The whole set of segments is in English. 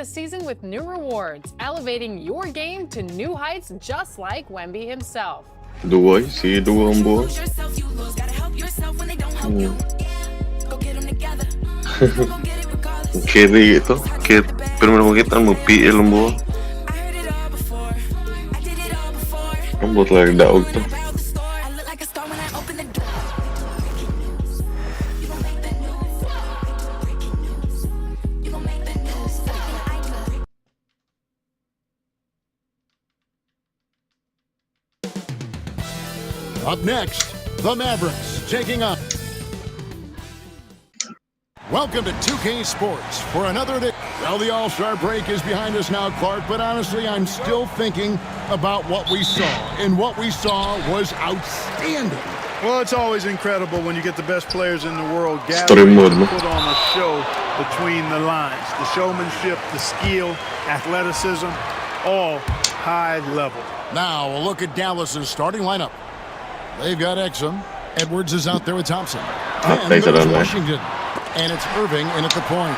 the season with new rewards, elevating your game to new heights just like Wemby himself. Due, sì, due un buon. Kiri itu, permainan kita mau PL buon. Buat lagi daog tuh. Up next, the Mavericks taking on. Welcome to 2K Sports for another day. Well, the All-Star break is behind us now, Clark, but honestly, I'm still thinking about what we saw. And what we saw was outstanding. Well, it's always incredible when you get the best players in the world gathering to put on a show between the lines. The showmanship, the skill, athleticism, all high level. Now, a look at Dallas's starting lineup. They've got Exum. Edwards is out there with Thompson. Then there's Washington. And it's Irving in at the point.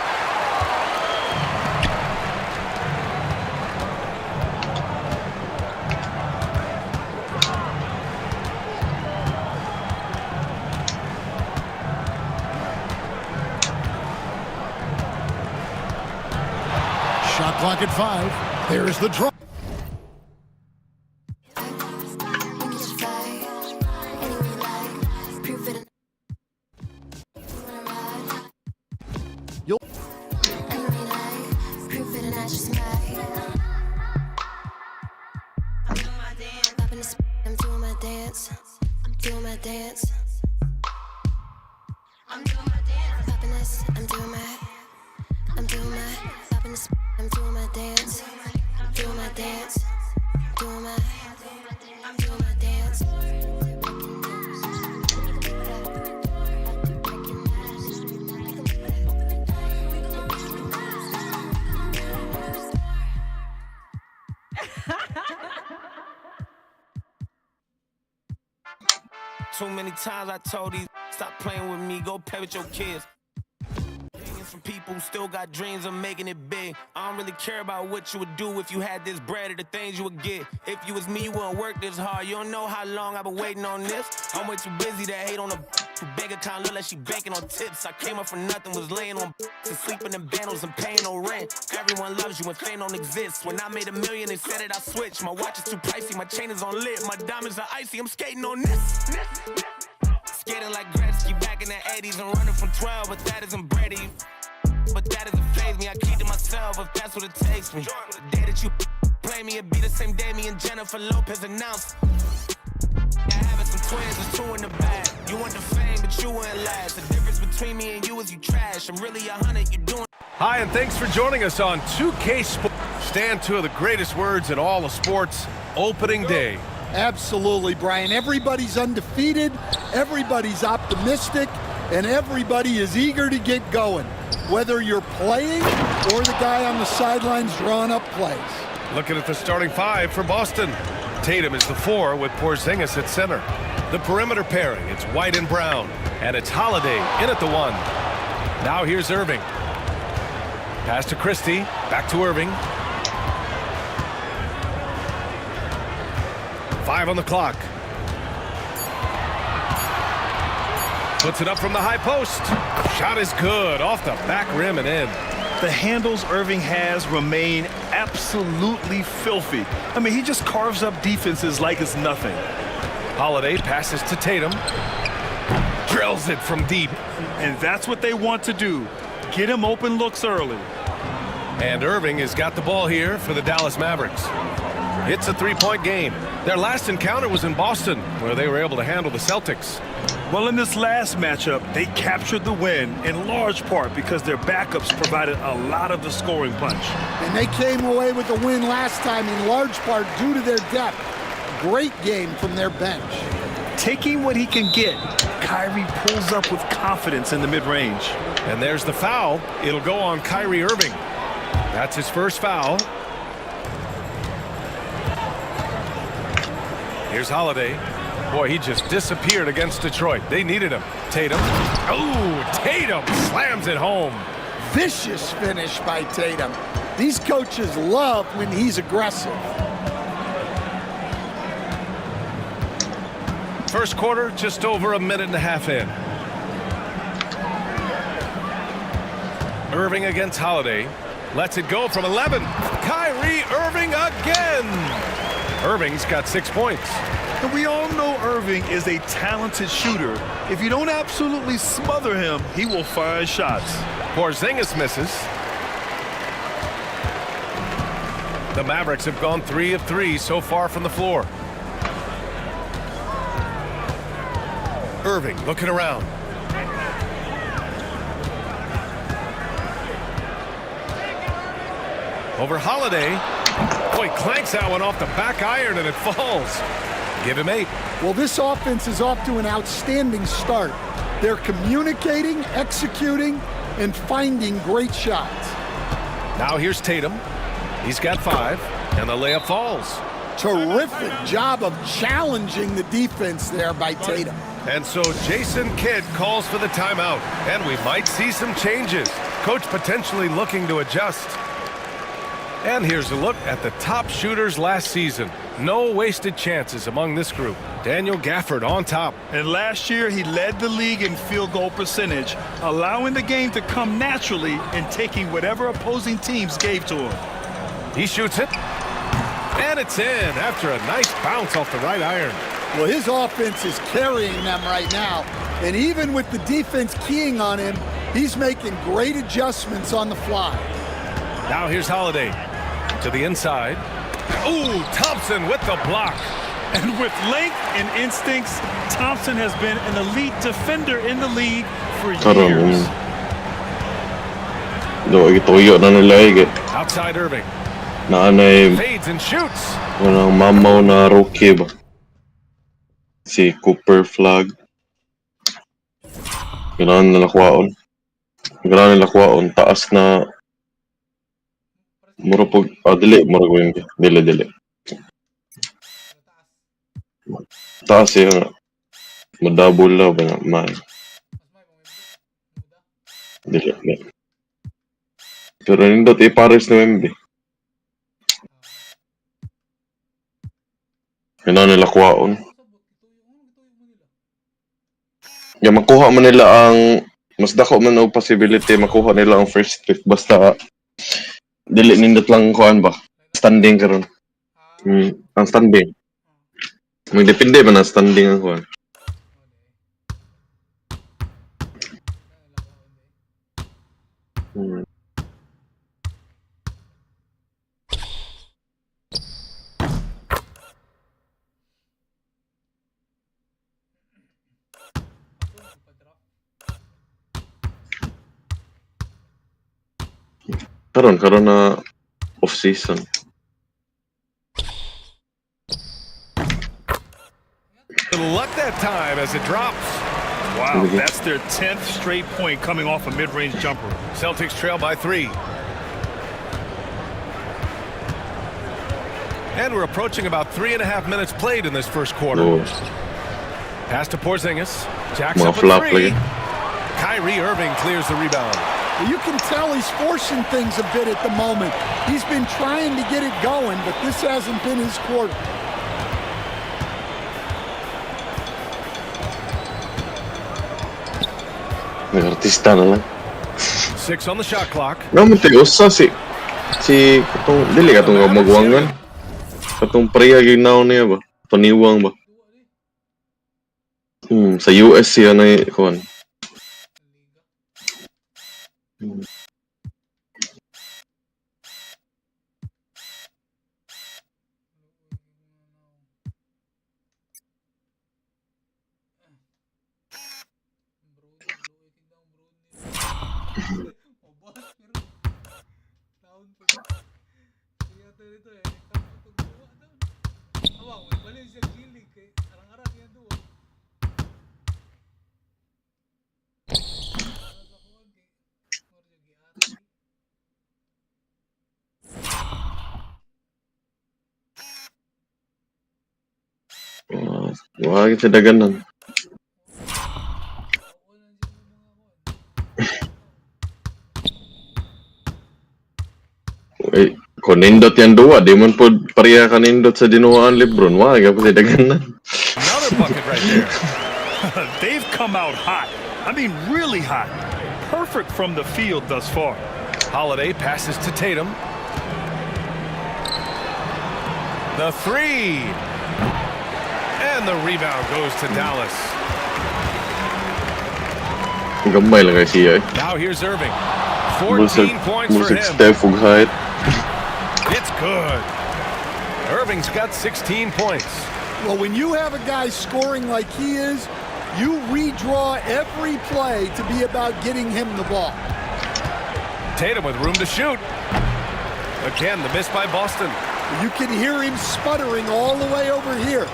Shot clock at 5. There's the draw. Too many times I told these stop playing with me, go play with your kids. From people who still got dreams of making it big. I don't really care about what you would do if you had this bread or the things you would get. If you was me, you wouldn't work this hard. You don't know how long I've been waiting on this. I'm way too busy to hate on a bank account, look like she banking on tips. I came up for nothing, was laying on and sleeping in bundles and paying no rent. Everyone loves you when fame don't exist. When I made $1 million, they said that I switched. My watch is too pricey, my chain is on lit. My diamonds are icy, I'm skating on this. Skating like Gretzky back in the 80s and running from 12, but that isn't Brady. But that doesn't faze me, I keep to myself if that's what it takes me. The day that you play me, it be the same day me and Jennifer Lopez announced. Having some twins, there's 2 in the bag. You want the fame, but you wouldn't last. The difference between me and you is you trash. I'm really 100, you're doing. Hi, and thanks for joining us on 2K Sports. Stand 2 of the greatest words in all of sports, opening day. Absolutely, Brian. Everybody's undefeated, everybody's optimistic, and everybody is eager to get going, whether you're playing or the guy on the sidelines drawing up plays. Looking at the starting 5 for Boston. Tatum is the 4 with Porzingis at center. The perimeter pairing, it's White and Brown, and it's Holiday in at the 1. Now here's Irving. Pass to Christie, back to Irving. 5 on the clock. Puts it up from the high post. Shot is good, off the back rim and in. The handles Irving has remain absolutely filthy. I mean, he just carves up defenses like it's nothing. Holiday passes to Tatum. Drills it from deep. And that's what they want to do. Get him open looks early. And Irving has got the ball here for the Dallas Mavericks. It's a 3-point game. Their last encounter was in Boston, where they were able to handle the Celtics. Well, in this last matchup, they captured the win in large part because their backups provided a lot of the scoring punch. And they came away with the win last time in large part due to their depth. Great game from their bench. Taking what he can get, Kyrie pulls up with confidence in the mid-range. And there's the foul. It'll go on Kyrie Irving. That's his first foul. Here's Holiday. Boy, he just disappeared against Detroit. They needed him. Tatum. Oh, Tatum slams it home. Vicious finish by Tatum. These coaches love when he's aggressive. First quarter, just over a minute and a half in. Irving against Holiday. Lets it go from 11. Kyrie Irving again. Irving's got 6 points. And we all know Irving is a talented shooter. If you don't absolutely smother him, he will find shots. Porzingis misses. The Mavericks have gone 3 of 3 so far from the floor. Irving looking around. Over Holiday. Boy, clanks that one off the back iron and it falls. Give him 8. Well, this offense is off to an outstanding start. They're communicating, executing, and finding great shots. Now here's Tatum. He's got 5, and the layup falls. Terrific job of challenging the defense there by Tatum. And so Jason Kidd calls for the timeout, and we might see some changes. Coach potentially looking to adjust. And here's a look at the top shooters last season. No wasted chances among this group. Daniel Gafford on top. And last year, he led the league in field goal percentage, allowing the game to come naturally and taking whatever opposing teams gave to him. He shoots it. And it's in after a nice bounce off the right iron. Well, his offense is carrying them right now. And even with the defense keying on him, he's making great adjustments on the fly. Now here's Holiday. To the inside. Ooh, Thompson with the block. And with length and instincts, Thompson has been an elite defender in the league for years. Tuyo na nila Outside Irving. Fades and shoots. Walang mamaw na rookie ba? Si Cooper Flag. Ganahan nila kwaon. Taas na mura po, dili, mura ko yung dili. Taas yun, madabol na ba na, dili. Pero nindot, Paris na MB. Yun na nila kwaon. Makuha man nila ang, mas dako man o possibility, makuha nila ang first pick, basta dili nindot lang kuan ba standing karon. Ang standing magdepende man ang standing ang kuan. Karon na off season. Luck that time as it drops. Wow, that's their 10th straight point coming off a mid-range jumper. Celtics trail by 3. And we're approaching about 3.5 minutes played in this first quarter. Pass to Porzingis. Jacks up a 3. Kyrie Irving clears the rebound. You can tell he's forcing things a bit at the moment. He's been trying to get it going, but this hasn't been his quarter. Artista na lang. 6 on the shot clock. Naman tayo usa si katong dili katong magwangan. Katong priya ginaw niya ba? Paniwang ba? Sa US siya na kuan. Wah, kita daganan. Kung nindot yan duwa, di man po pareha ka nindot sa dinuwaan Lebron. Wag ako sa dagan na. Another bucket right there. They've come out hot. I mean, really hot. Perfect from the field thus far. Holiday passes to Tatum. The three. And the rebound goes to Dallas. Gambay lang kay siya eh. Now here's Irving. 14 points for Musik him. Steph ug height. It's good. Irving's got 16 points. Well, when you have a guy scoring like he is, you redraw every play to be about getting him the ball. Tatum with room to shoot. Again, the miss by Boston. You can hear him sputtering all the way over here.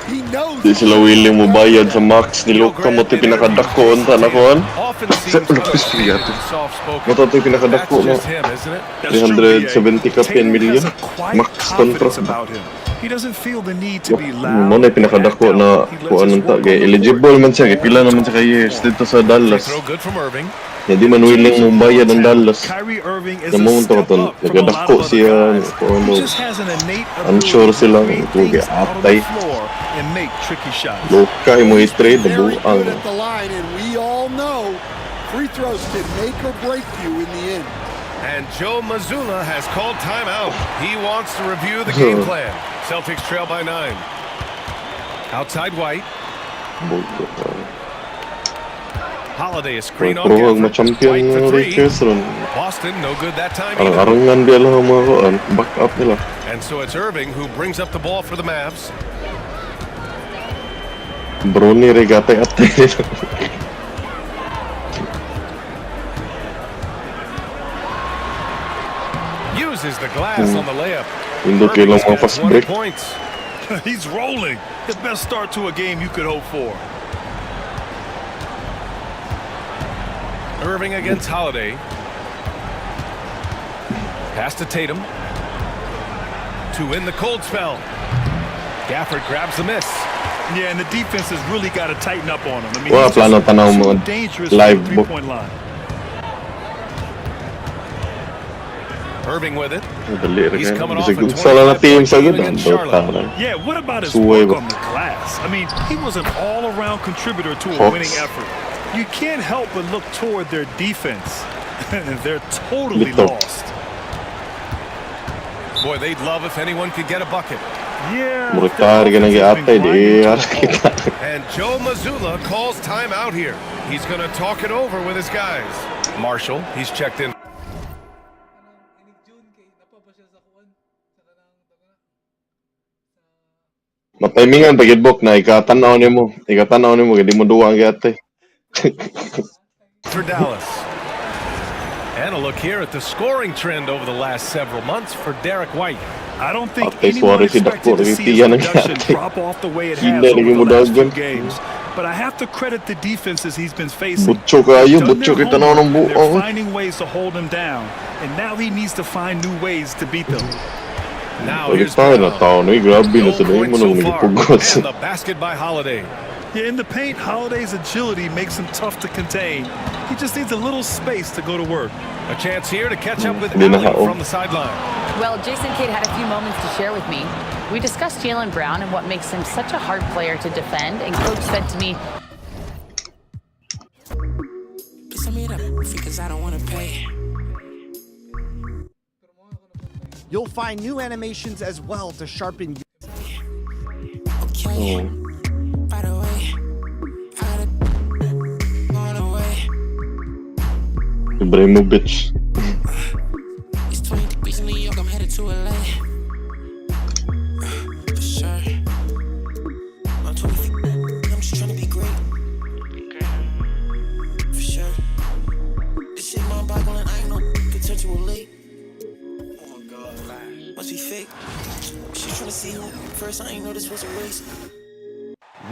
He knows. Di sila willing mo bayad sa max ni Luka mo ito pinakadako unta na kuhan. Often Sa seems lapis pigat. soft-spoken. Mo ito pinakadako That's mo. just him, isn't it? 370 ka Tatum million. has a quiet Max confidence contract. about him. He doesn't feel the need to be loud. Mo na pinakadako na kuhan unta kay eligible man siya kay pila naman siya kay years dito sa Dallas. Throw good from Irving. Hindi man willing mo bayad ang Dallas. Kyrie Irving is Yung a mo step ito up from a lot nagadako of other siya guys. kuhan He mo. just has an innate I'm ability sure to silang read tugi things out on atay. the floor and make tricky shots. Luka mo i-trade na Very buang. good at the line, and we all know free throws can make or break you in the end. And Joe Mazzulla has called timeout. He wants to review the game plan. Celtics trail by 9. Outside White. Holiday a screen on Pero Gafford. ma-champion White ng for three. Lakers ron. Boston no good that time either. Arang-arangan dia lang ang mga kuhan. Back up nila. And so it's Irving who brings up the ball for the Mavs. Brony regate-ate. Uses the glass on the layup. Hindi Irving's kailang mga got fast 20 break. points. He's rolling. The best start to a game you could hope for. Irving against Holiday. Pass to Tatum. To win the cold spell. Gafford grabs the miss. Yeah, and the defense has really got to tighten up on him. I mean, Wala he's plano just tanaw too mga dangerous live from the book. three-point line. Irving with it. Dali rin He's yan. coming off Bisig a kung sala na team sa 25-point gud. game against Charlotte. Yeah, what about his Suway work ba? on the glass? I mean, he was an all-around contributor to a Hawks. winning effort. You can't help but look toward their defense. They're totally Lito. lost. Boy, they'd love if anyone could get a bucket. Yeah. Muritari ka nag-iatay. Di kita. And Joe Mazzulla calls timeout here. He's going to talk it over with his guys. Marshall, he's checked in. Matimingan pag book na ikatanaw nimo. Ikatanaw nimo kay di mo duwa ang giatay. For Dallas. And a look here at the scoring trend over the last several months for Derek White. I don't think Atay anyone Suarez si expected Dakpo, to see tiyan his ang production yate. drop off the way it has Hindi over lagi mo the last few dagan. games. But I have to credit the defenses he's been facing. Butso kayo, They've done butso their kita na ng homework, and buong. they're finding ways to hold him down. And now he needs to find new ways to beat them. Now Ulit here's tayo na Brown. tao. Grabe na No sa dahil mo points so nang far. nagipugos. And the basket by Holiday. Yeah, in the paint, Holiday's agility makes him tough to contain. He just needs a little space to go to work. A chance here to catch up with Hindi na Allen hao. from the sideline. Well, Jason Kidd had a few moments to share with me. We discussed Jaylen Brown and what makes him such a hard player to defend, and Coach said to me, You'll find new animations as well to sharpen Ibrahimovic.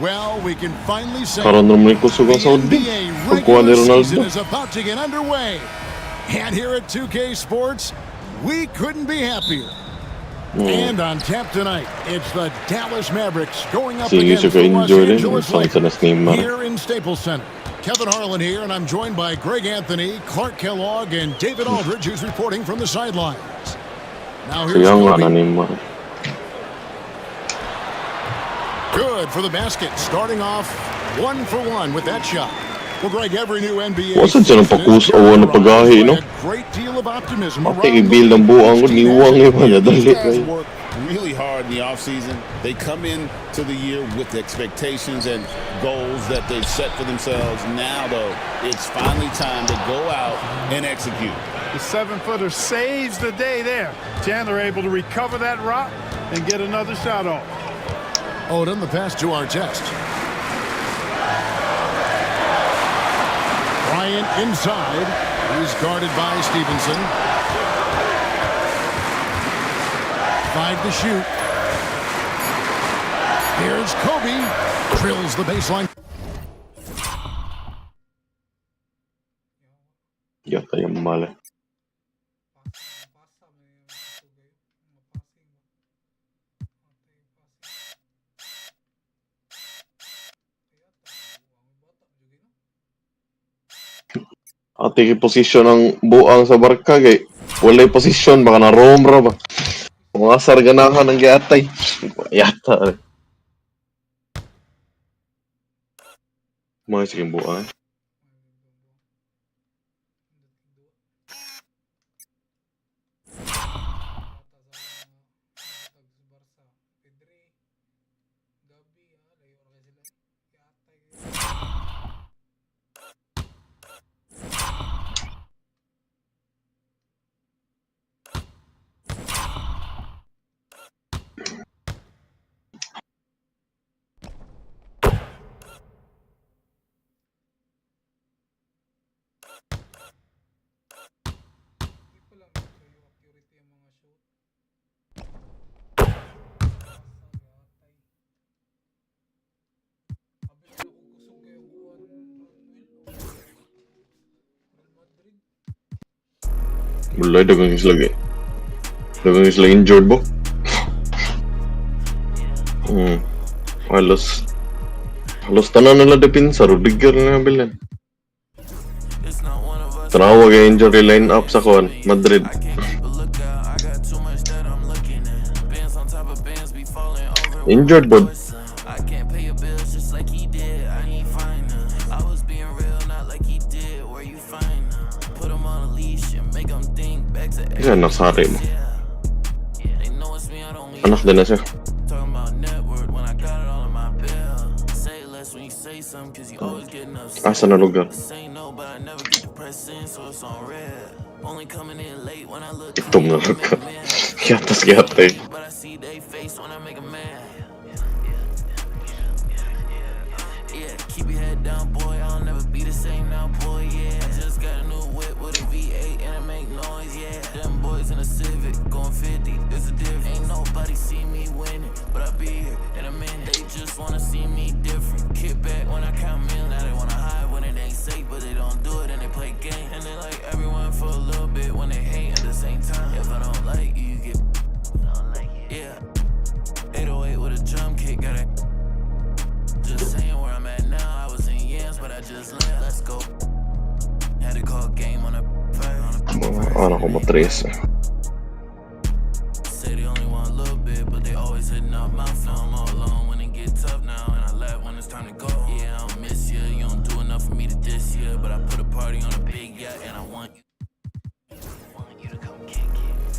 Well, we can finally say Karon naman ko sugang the Saudi. NBA Pagkuha ni regular season Ronaldo. is about to get underway. And here at 2K Sports, we couldn't be happier. And on tap tonight, it's the Dallas Mavericks going up Sige, against siya the Los ka-enjoy rin. Angeles Saan sa nas Lakers Neymar. here in Staples Center. Kevin Harlan here, and I'm joined by Greg Anthony, Clark Kellogg, and David Aldridge, who's reporting from the sidelines. Now here's Sayang nga Kobe. nanin mo. Good for the basket. Starting off 1-for-1 with that shot. Well, Greg, every new NBA Wasa dyan ang pakus o na pagahi, no? great deal of optimism Pati around the i-build ang league. buang ko, niwang iba na These dali. guys work really hard in the offseason. They come in to the year with expectations and goals that they've set for themselves. Now, though, it's finally time to go out and execute. The 7-footer saves the day there. Chandler able to recover that rock and get another shot off. Odom, the pass to Artest. Bryant inside. He's guarded by Stevenson. 5 to shoot. Here's Kobe. Drills the baseline. Yata yung mali. Ate yung posisyon ng buang sa barka kay walay posisyon baka na roam ra ba. Kung asar ganahan ng giatay. Yata. Mga sige buang. Mulai dagang lagi. Dagang lagi injured bo. Halos tanan nila depensa Rudiger na bilan. Tanawa kay injury line up sa kon Madrid. Injured bod. Yan, nasari mo. Anak din na siya. Asa na lugar? Itom na lugar. Kiatas kiatay. Keep your head down, boy. I'll never be the same now, boy. Yeah, just got a new whip with a V8 and it make noise. Yeah, them boys in a Civic going 50. There's a difference. Ain't nobody see me winning, but I'll be here in a minute. They just wanna see me different. Kick back when I count millions. Now they wanna hide when it ain't safe, but they don't do it and they play games. And they like everyone for a little bit when they hate at the same time. If I don't like you, you get. Yeah, 808 with a drum kick, got it. Just saying where I'm at now. I was in Yams, but I just left. Let's go. Had to call game on a ano como 13. Say they only want a little bit, but they always hitting up my phone. I'm all alone when it get tough now, and I laugh when it's time to go. Yeah, I don't miss you. You don't do enough for me to this year, but I put a party on a big yacht, and I want you to come kick it.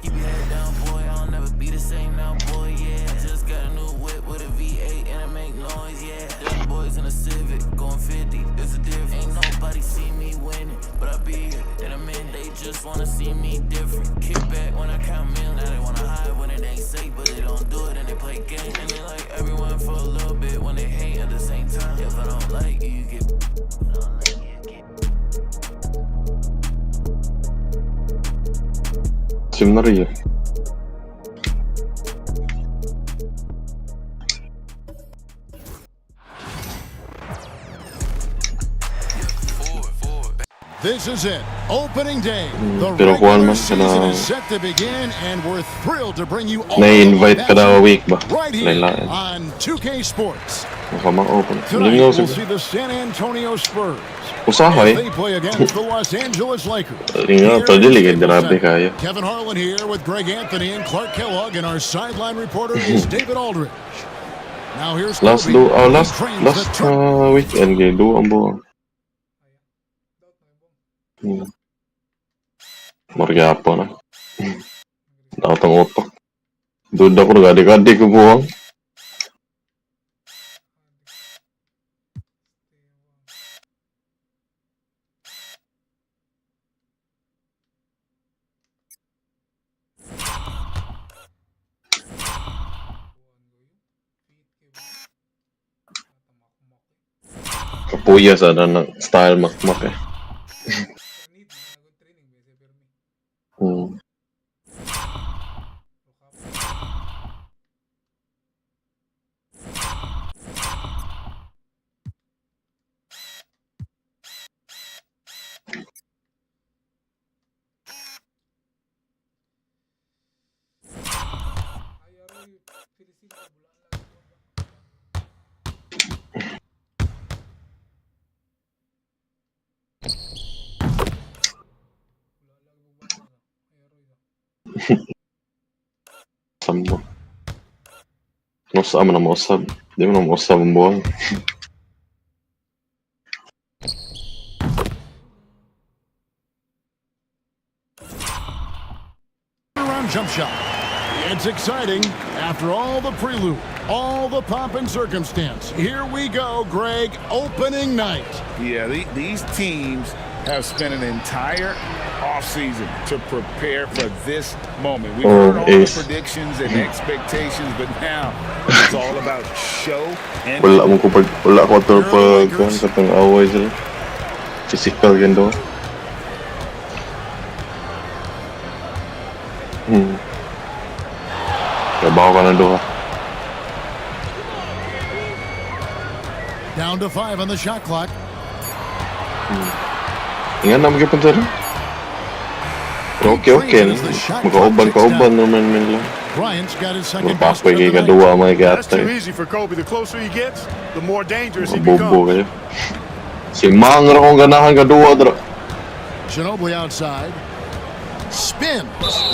Keep your head down, boy. I'll never be the same now, boy. Yeah, just got a new whip with a V8 and it make noise. Yeah, them boys in a Civic going 50. There's a difference. Ain't nobody see me winning, but I'll be here in a minute. They just wanna see me different. Kick back when I count millions. Now they wanna hide when it ain't safe, but they don't do it and they play games. And they like everyone for a little bit when they hate at the same time. If I don't like you, you get. Sebenarnya. This is it, opening day. The Pero kuan regular man season kana is set to begin, and we're thrilled to bring you all na-invite of kada that week ba? right here Lain-lain. on 2K Sports. Makamang-open. Tonight, Lingaw we'll siguro. see the San Antonio Spurs Usahay. as they play against the Los Angeles Lakers. Lingaw, Here to in dili Staples grabe Center. kaya. Kevin Harlan here with Greg Anthony and Clark Kellogg, and our sideline reporter is David Aldridge. Now here's Last Kobe. He last trains the Turk. weekend kay do ang buwan. Margapo na. Daotang utok. Duda ko nagadi-gadi ko buwang. Kapuya sa ng style makmak eh. Sambo. Nosa man ang mausab. Di mo na mausab ang buwang. Around jump shot. It's exciting after all the prelude, all the pomp and circumstance. Here we go, Greg, opening night. Yeah, these teams have spent an entire offseason to prepare for this moment. We've heard all the predictions and expectations, but now it's all about show and Wala ko ito pag katang away sila. Physical yan doon. Trabaho ka na doon. Down to 5 on the shot clock. Ingat na magkipun sila. Okay. Magkauban naman lang. Bryant's got his second Mapakoy kay kadua mga That's too gatay. easy for Kobe. The closer he gets, the more dangerous he Mabobo becomes. kayo. Si Mang ra kong ganahan kadua dra. Ginobili outside. Spins.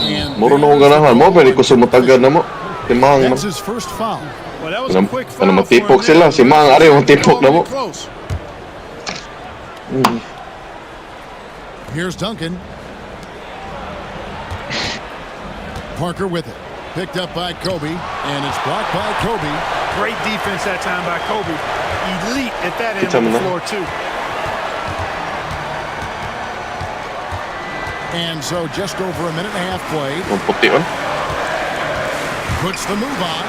And Moro na kong ganahan mo, pwede ko sumatagan na mo. Si Mang man. that's his first foul. Well, that was a quick foul Ano for matipok him sila. there. Si Mang, ari yung matipok na mo. Close. Here's Duncan. Parker with it. Picked up by Kobe, and it's blocked by Kobe. Great defense that time by Kobe. Elite at that end of the floor, too. And so just over a minute and a half played. Ang puti on. Puts the move on,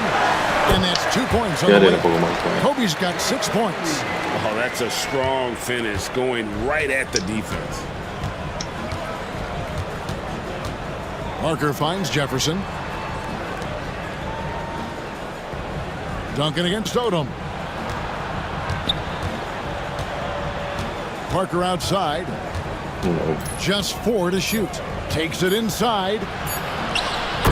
and that's 2 points on Kaya the rin way. ako gumagpapay. Kobe's got 6 points. oh, that's a strong finish going right at the defense. Parker finds Jefferson. Duncan against Odom. Parker outside. Just 4 to shoot. Takes it inside.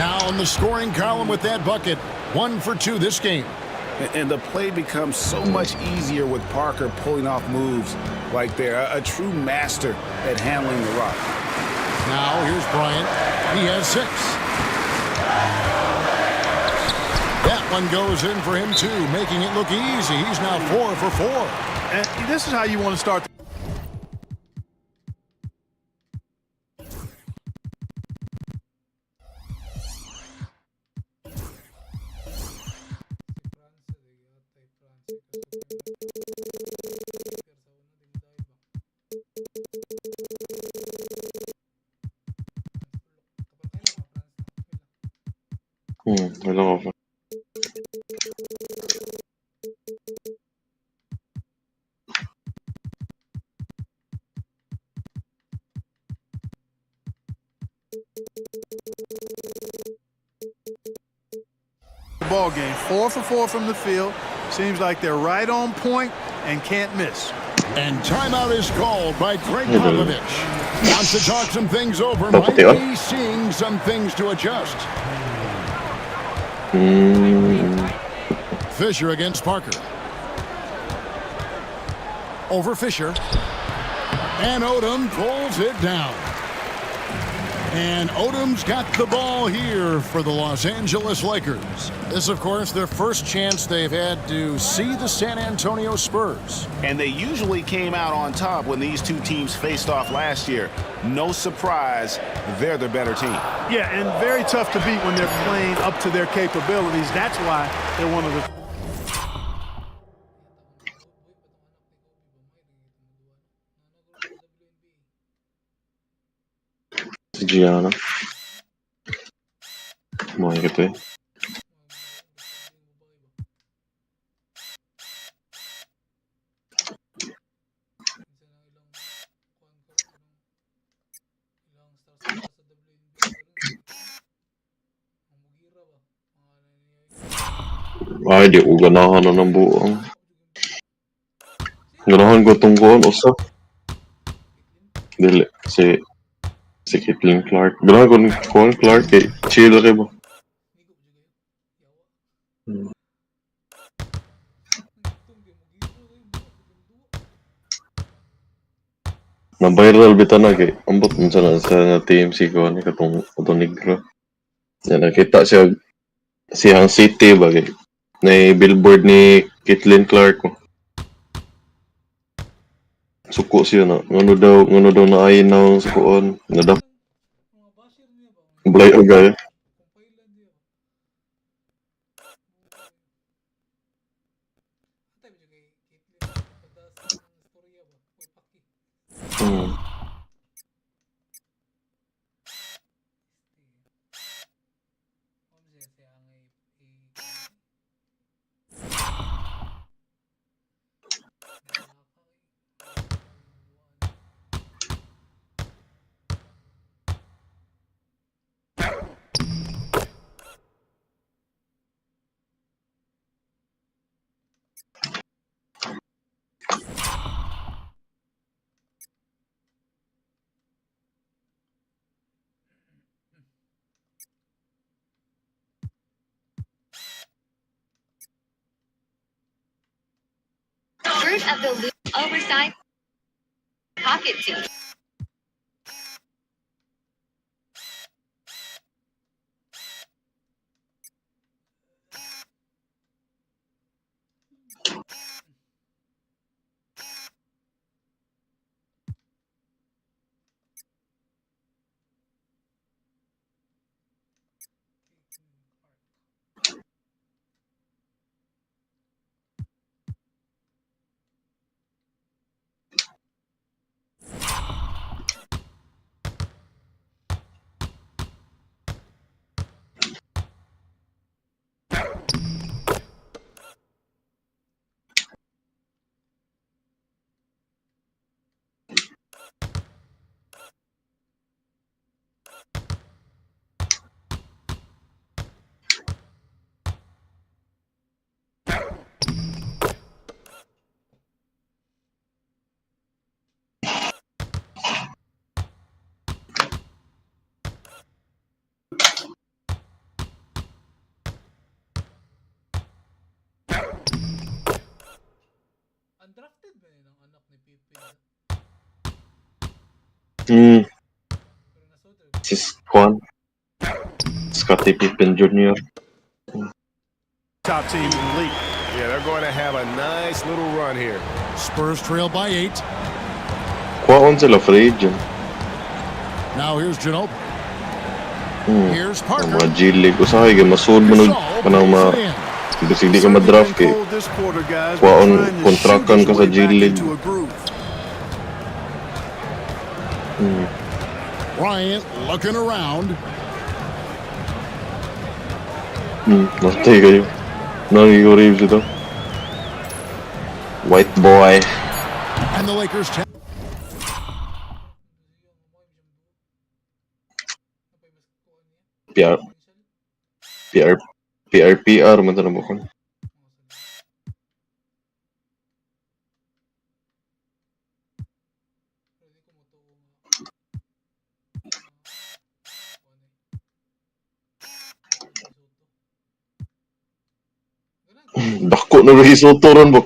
Now in the scoring column with that bucket. 1 for 2 this game. And the play becomes so much easier with Parker pulling off moves like they're a true master at handling the rock. Now here's Bryant. He has 6. That one goes in for him too, making it look easy. He's now 4 for 4. And this is how you want to start. Wala ko. Ball game, 4 for 4 from the field. Seems like they're right on point and can't miss. And timeout is called by Greg Popovich. Wants to talk some things over. Dapat Might yun. be seeing some things to adjust. Fisher against Parker. Over Fisher. And Odom pulls it down. And Odom's got the ball here for the Los Angeles Lakers. This, of course, their first chance they've had to see the San Antonio Spurs. And they usually came out on top when these two teams faced off last year. No surprise, they're the better team. Yeah, and very tough to beat when they're playing up to their capabilities. That's why they're one of the... Gianna. Mga gitu eh. Ay, di ko ganahan na ng buong. Ganahan ko tungkuhan, usap. Dili, si Caitlin Clark. Ganahan ko kung Clark eh. Chill kayo ba? Na-viral bita na kay ambot mo sa TMC ko ni katong negro. Yan, nakita siya siyang city ba kay na billboard ni Caitlin Clark ko. Suko siya na. Ngano daw na ayin na sukoon. Nadap. Blay agay. Of the loose oversized pocket tee. Si Juan. Scottie Pippen Jr. Top team in the league. Yeah, they're going to have a nice little run here. Spurs trail by 8. Kuwaon sila free agent. Now here's Ginobili. Here's Ang Parker. mga G-League. Usahay ka, masud mo nun. Kanang mga... Hindi ka madraft eh. Kuwaon, kontrakan ka sa G-League. Bryant looking around. Natay kayo. Nangigurib ito. White boy. And the Lakers PR man ito na mo ko. Dako na rin Soto ron ba?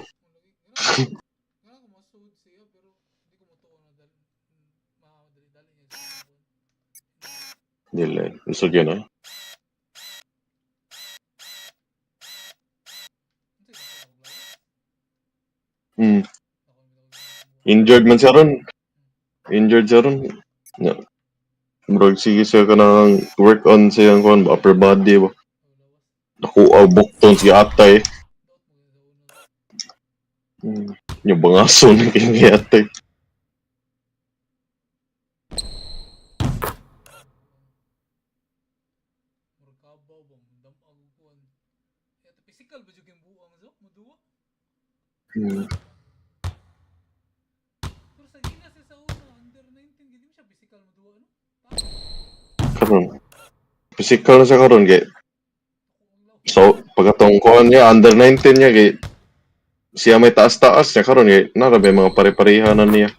Dili. Gusto yun ah. Injured man siya ron. Injured siya ron. Yeah. Bro, sige siya ka nang work on siyang kuhan ba? Upper body ba? Nakuha bukton si atay. Yung bangaso na kay atay. Karon. Physical na siya karon kay. So, pagkatong kuhan niya, under 19 niya kay siya may taas-taas niya karon kay narabi mga pare-pareha na niya.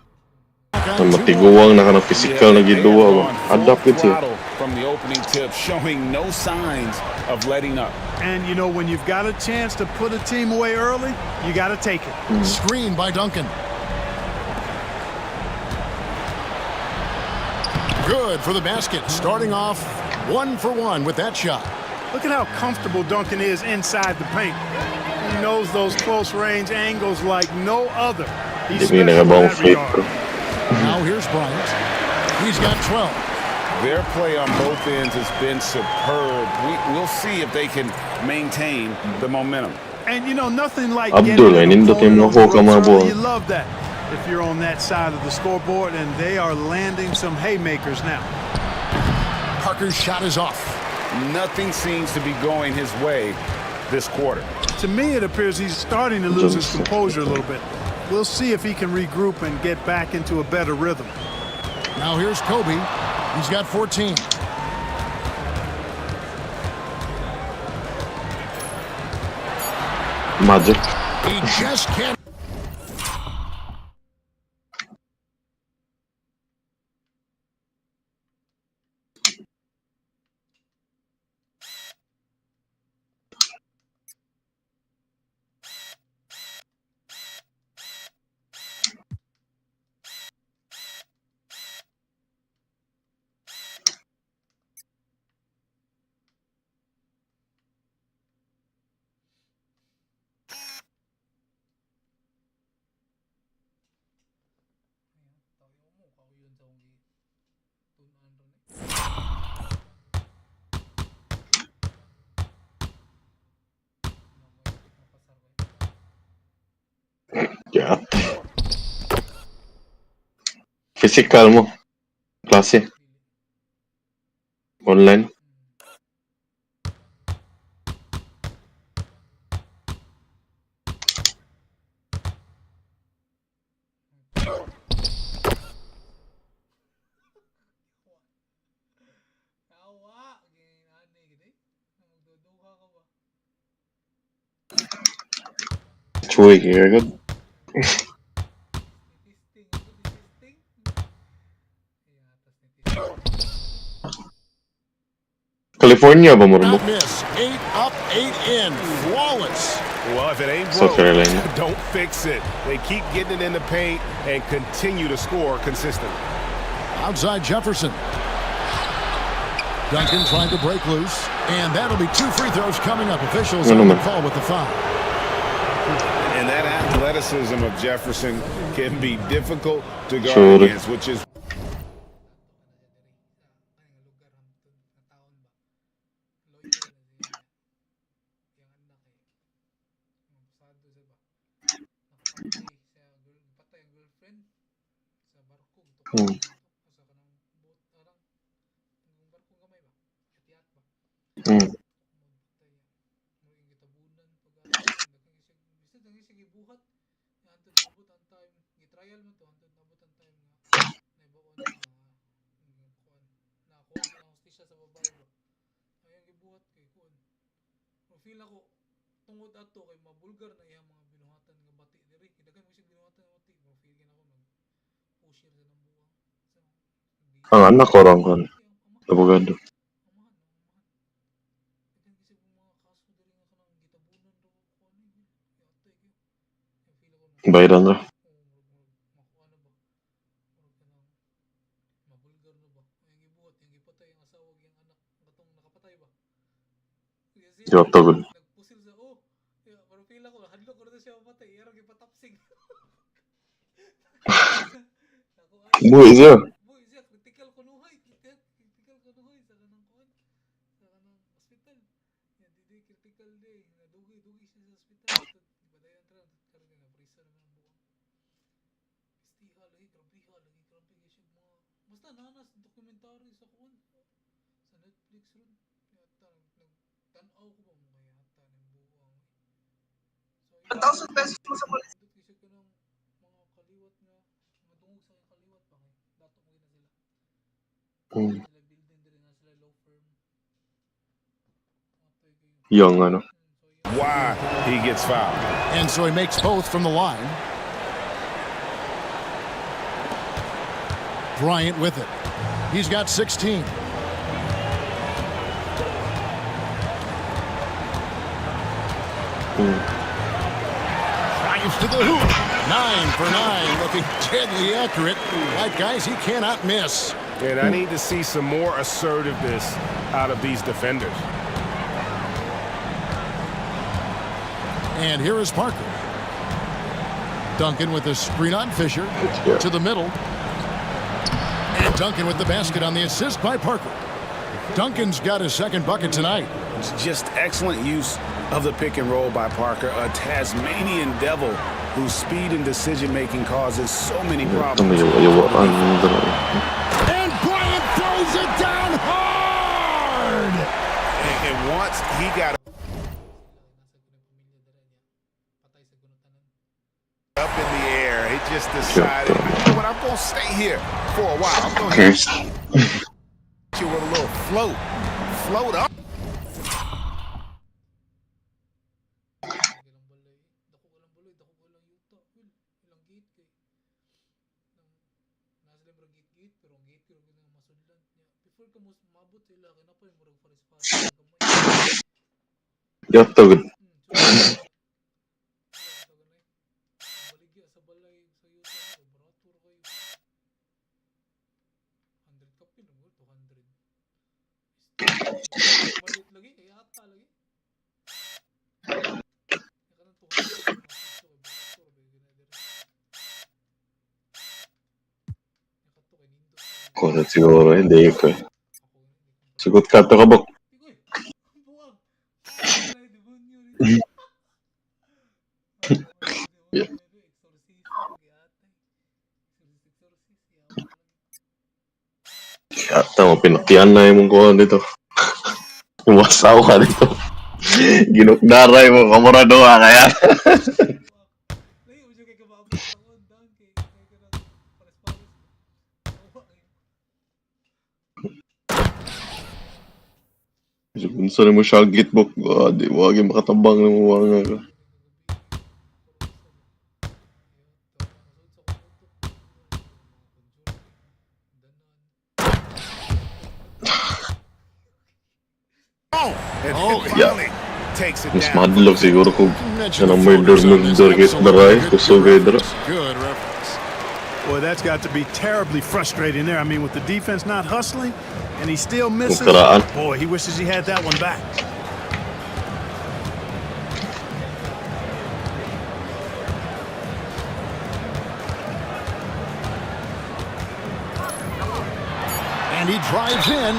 Ang matiguang na kanang physical na giduwa ba. Adapt gid siya. From the opening tip, showing no signs of letting up. And you know, when you've got a chance to put a team away early, you got to take it. Screen by Duncan. Good for the basket. Starting off 1-for-1 with that shot. Look at how comfortable Duncan is inside the paint. He knows those close range angles like no other. He's special in that regard. Now here's Bryant. He's got 12. Their play on both ends has been superb. We'll see if they can maintain the momentum. And you know, nothing like Abdul, getting nindot yung mga mga buwan. you love that if you're on that side of the scoreboard, and they are landing some haymakers now. Parker's shot is off. Nothing seems to be going his way this quarter. To me, it appears he's starting to lose his composure a little bit. We'll see if he can regroup and get back into a better rhythm. Now here's Kobe. He's got 14. Magic. He just can't. Yeah. Physical mo. Klase. Online. Chuy, kaya agad. California ba mo Not miss. 8 up, 8 in. Flawless. Well, if it ain't South broke, Carolina. don't fix it. They keep getting it in the paint and continue to score consistently. Outside Jefferson. Duncan trying to break loose. And that'll be 2 free throws coming up. Officials on the call with the foul. And that athleticism of Jefferson can be difficult to guard against, which is Ang anak ko orang kan. Abogado. Bayaran ra. Yotogod. Buhi siya. Young, ano? Why he gets fouled. And so he makes both from the line. Bryant with it. He's got 16. Drives to the hoop. 9 for 9, looking deadly accurate. Like guys, he cannot miss. And I need to see some more assertiveness out of these defenders. And here is Parker. Duncan with the screen on Fisher to the middle. And Duncan with the basket on the assist by Parker. Duncan's got his second bucket tonight. It's just excellent use of the pick and roll by Parker, a Tasmanian devil whose speed and decision-making causes so many problems. And Bryant throws it down hard! And once he got up in the air, he just decided, you know what, I'm going to stay here for a while. I'm going to hit you with a little float up. Yotogod. Kung siguro, hindi ko eh. Sigot ka ito kabok. Yeah. Yata mo, pinaktian na yung kuha dito. Umasaw ka dito. Ginukdaray mo, kamurado ka kaya. Unsa na mo siya gitbook, di mo aging makatabang na mo nga ka. Yeah. Mas madlog siguro kung kanang murder git daray kusugay dara. Boy, that's got to be terribly frustrating there. I mean, with the defense not hustling, and he still misses. Boy, he wishes he had that one back. And he drives in.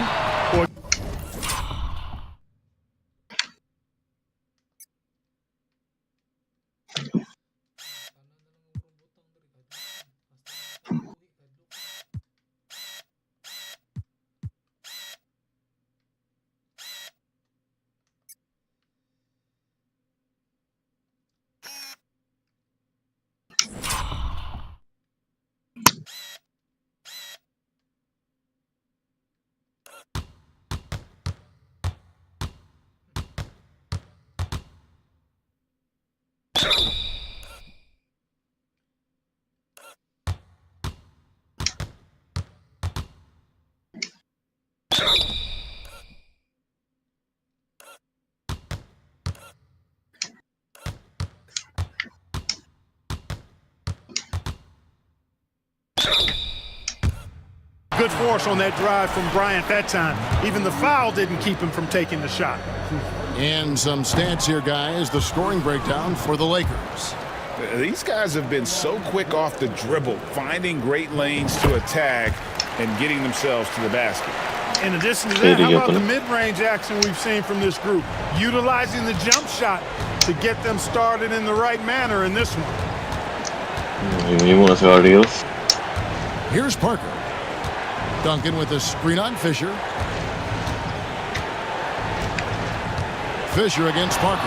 Good force on that drive from Bryant that time. Even the foul didn't keep him from taking the shot. And some stats here, guys. The scoring breakdown for the Lakers. These guys have been so quick off the dribble, finding great lanes to attack and getting themselves to the basket. In addition to that, how about the mid-range action we've seen from this group? Utilizing the jump shot to get them started in the right manner in this one. Here's Parker. Duncan with a screen on Fisher. Fisher against Parker.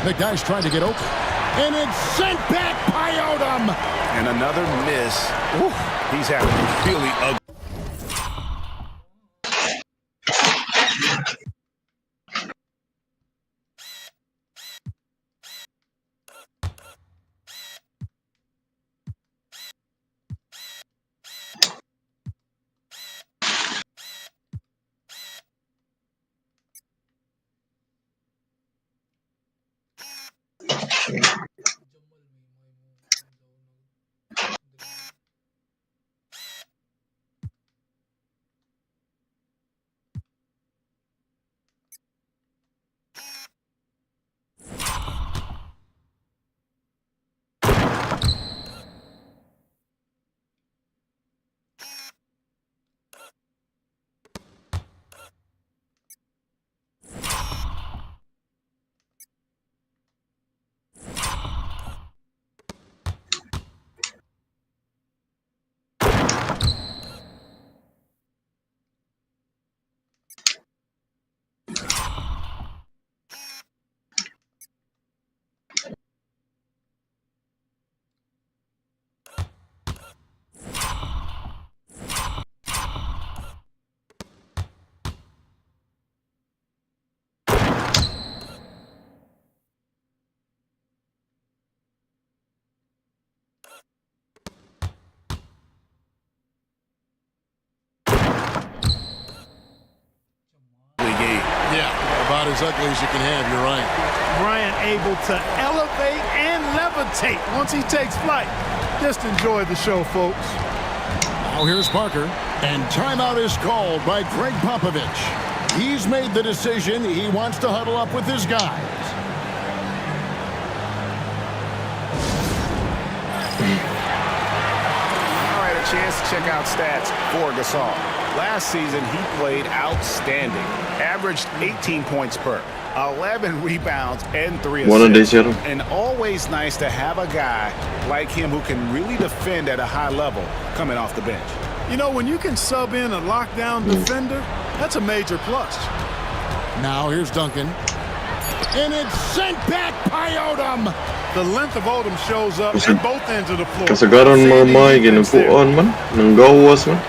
McDyess trying to get open. And it's sent back by Odom. And another miss. Ooh, he's having a really ugly. About as ugly as you can have, you're right. Bryant able to elevate and levitate once he takes flight. Just enjoy the show, folks. Now here's Parker. And timeout is called by Greg Popovich. He's made the decision. He wants to huddle up with his guys. All right, a chance to check out stats for Gasol. Last season, he played outstanding. Averaged 18 points per, 11 rebounds, and 3 assists. And always nice to have a guy like him who can really defend at a high level coming off the bench. You know, when you can sub in a lockdown defender, that's a major plus. Now here's Duncan. And it's sent back by Odom. The length of Odom shows up at both ends of the floor. Kasagaran mo ginupuan man, nang gawas man.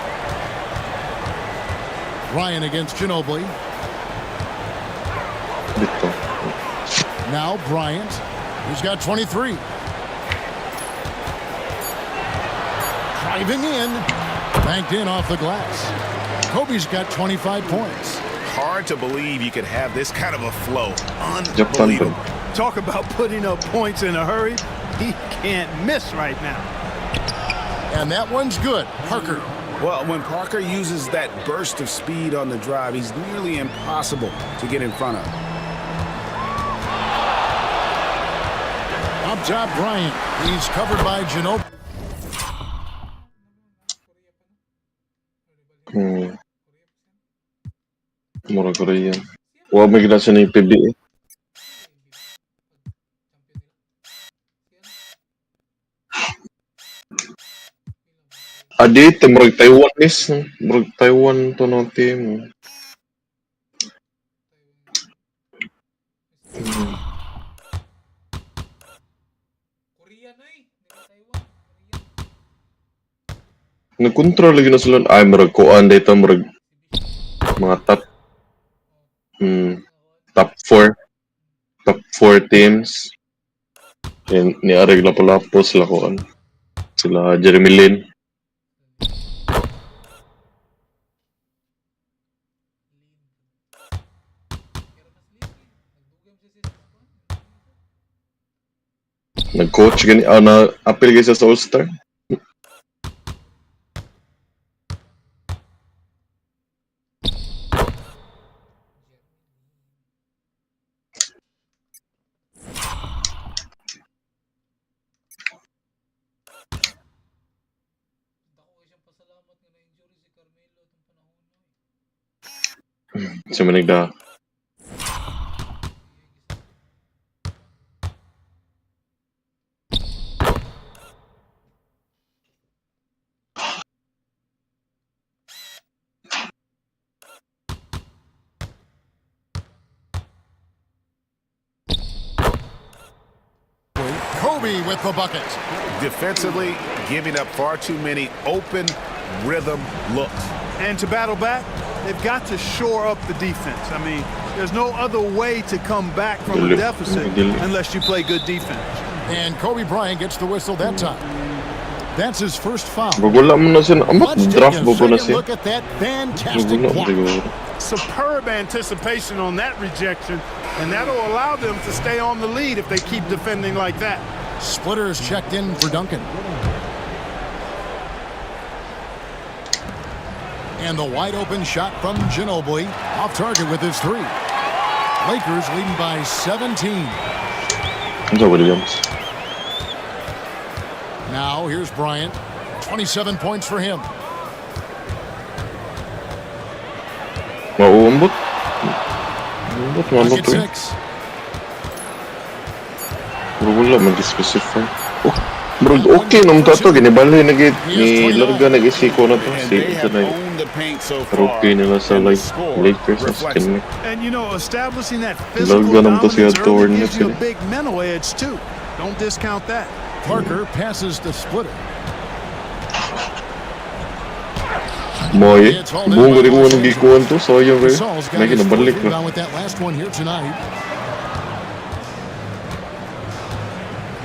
Ryan against Ginobili. Dito. Now Bryant, who's got 23. Driving in, banked in off the glass. Kobe's got 25 points. Hard to believe you could have this kind of a flow. Unbelievable. Talk about putting up points in a hurry. He can't miss right now. And that one's good. Parker. Well, when Parker uses that burst of speed on the drive, he's nearly impossible to get in front of. Up top, Bryant. He's covered by Ginobili. Mura Korean. Huwag may ginasa ng PBA. Dito, murag Taiwanese. Murag Taiwan to no team. Nag-control lagi na sila. Ay, murag kuan dito, murag mga top 4 teams. And ni-areg lapo-lapo sila kuan. Sila Jeremy Lin. Nag-coach gani na-appeal guys sa All-Star. Sa manigda. Kobe with the bucket. Defensively, giving up far too many open rhythm looks. And to battle back, they've got to shore up the defense. I mean, there's no other way to come back from a deficit unless you play good defense. And Kobe Bryant gets the whistle that time. That's his first foul. Bagula mo na siya. Let's take Draft a bago na second siya. look at that fantastic Bagula block. siguro. Superb anticipation on that rejection, and that'll allow them to stay on the lead if they keep defending like that. Splitters checked in for Duncan. And the wide open shot from Ginobili, off target with his three. Lakers leading by 17. Williams. Now here's Bryant. 27 points for him. Mauumbot. Bucket 6. Bro, wala mag-specify. Oh, bro, okay naman to. Ginibali na gid. Ni larga nag-isiko na to. Ito na rookie nila sa Lakers na skin. And you know, establishing that physical dominance early gives you a big mental edge too. Don't discount that. Parker passes to Splitter. Moy, buong gari ko nang gikuhan to. Sayang kayo. May kinabalik na. With that last one here tonight.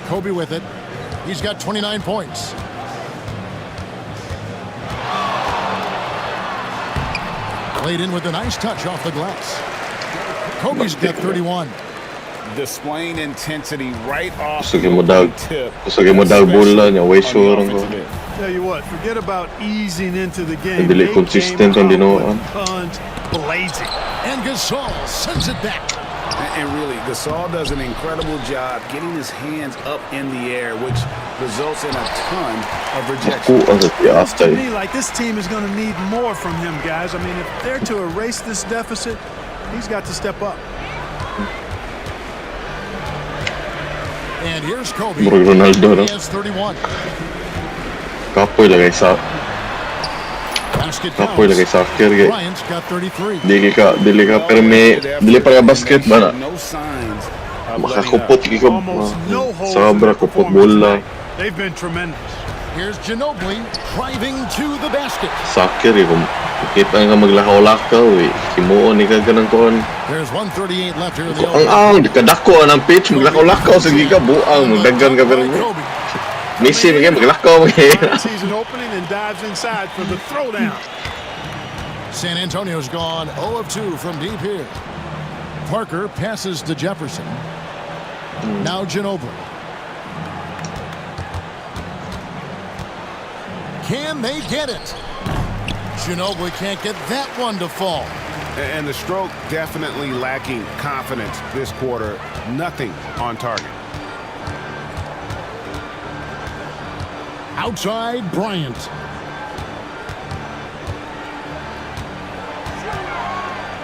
Kobe with it. He's got 29 points. Played in with a nice touch off the glass. Kobe's got 31. Displaying intensity right off Gusto the mo dag. tip. Gusto mo dag bola niya. Way sure ko. Tell you what, forget about easing into the game. Hindi consistent ang dinoan. Blazing. And Gasol sends it back. And really, Gasol does an incredible job getting his hands up in the air, which results in a ton of rejection. To me, like this team is going to need more from him, guys. I mean, if they're to erase this deficit, he's got to step up. And here's Kobe. Ronaldo, no? He has 31. Kapoy lagay sa Kapoy lagay sa akhir gay. Bryant's got 33. Dili ka perme dili pa basket ba na. Makakupot gi ko. Sobra kupot bola. They've been tremendous. Here's Ginobili driving to the basket. Sa akhir kung kita nga maglakaw-lakaw eh. Himuon ni ka ganang kon. There's 138 left here in the Ang kadako ang pitch maglakaw-lakaw sige ka buang daggan ka pero. Messi maglakaw Sees an opening and dives inside for the throwdown. San Antonio's gone 0 of 2 from deep here. Parker passes to Jefferson. Now Ginobili. Can they get it? Ginobili can't get that one to fall. And the stroke definitely lacking confidence this quarter. Nothing on target. Outside Bryant.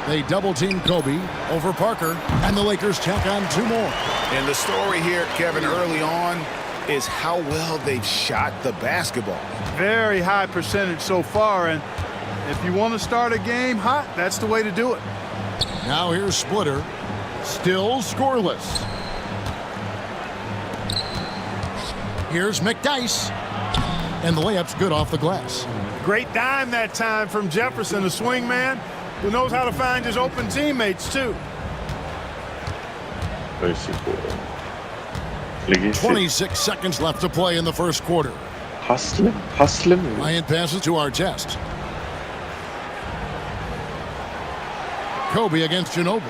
They double team Kobe over Parker, and the Lakers tack on 2 more. And the story here, Kevin, early on is how well they've shot the basketball. Very high percentage so far, and if you want to start a game hot, that's the way to do it. Now here's Splitter, still scoreless. Here's McDice, and the layup's good off the glass. Great dime that time from Jefferson, a swing man who knows how to find his open teammates too. 26 seconds left to play in the first quarter. Hustling. Bryant passes to Artest. Kobe against Ginobili.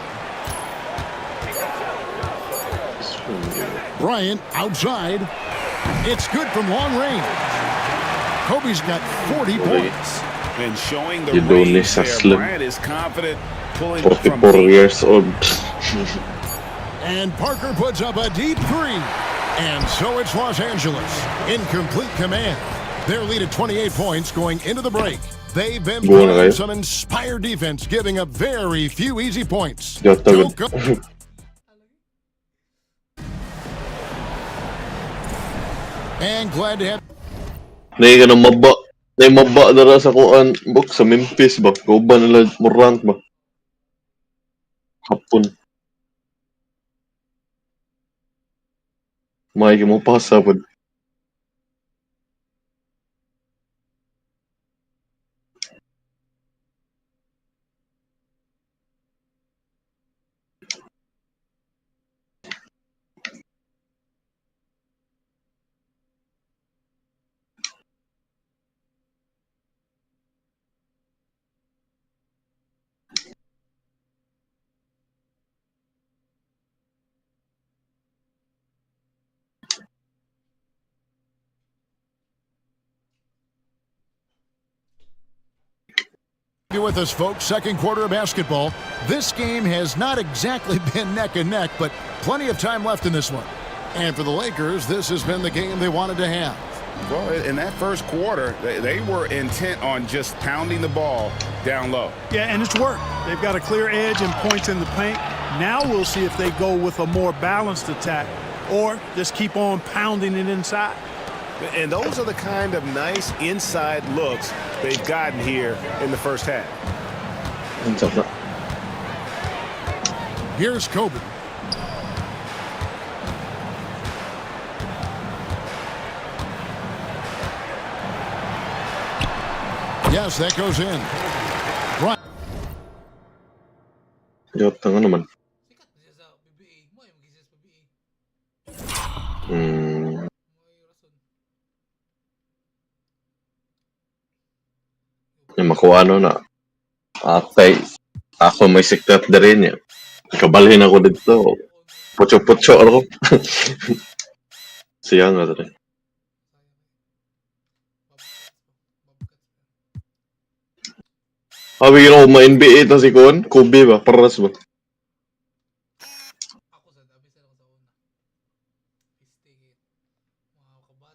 Bryant outside. It's good from long range. Kobe's got 40 points. And showing the range there, Bryant is confident pulling from 44 years old. And Parker puts up a deep 3. And so it's Los Angeles in complete command. Their lead at 28 points going into the break. They've been Buo na playing kayo. some inspired defense, giving up very few easy points. Jota Don't good. go- And glad to have Nay ka ng maba. Nay maba dara sa kuan bok sa Memphis ba. Kauban nila Morant ba. Hapon. May mo pasa pod. you with us, folks. Second quarter of basketball. This game has not exactly been neck and neck, but plenty of time left in this one. And for the Lakers, this has been the game they wanted to have. Well, in that first quarter, they were intent on just pounding the ball down low. Yeah, and it's worked. They've got a clear edge and points in the paint. Now we'll see if they go with a more balanced attack or just keep on pounding it inside. And those are the kind of nice inside looks they've gotten here in the first half. Here's Kobe. Yes, that goes in. Right. Jota nga naman. Yung makuha ano na. Atay. Ako may secret na rin yan. Kabalhin ako dito. Putyo-putyo ako. Siya nga rin. Habi ko ma-NBA na si Kuan. Kobe ba? Paras ba?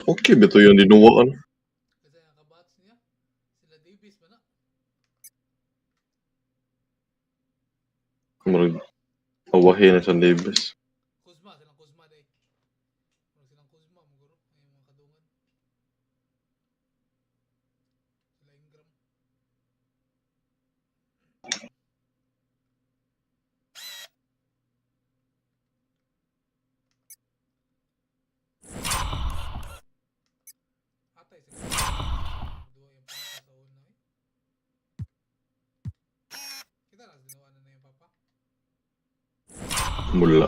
Okay ba ito yung dinuwaan? Marag awahin na sa Davis. Mula.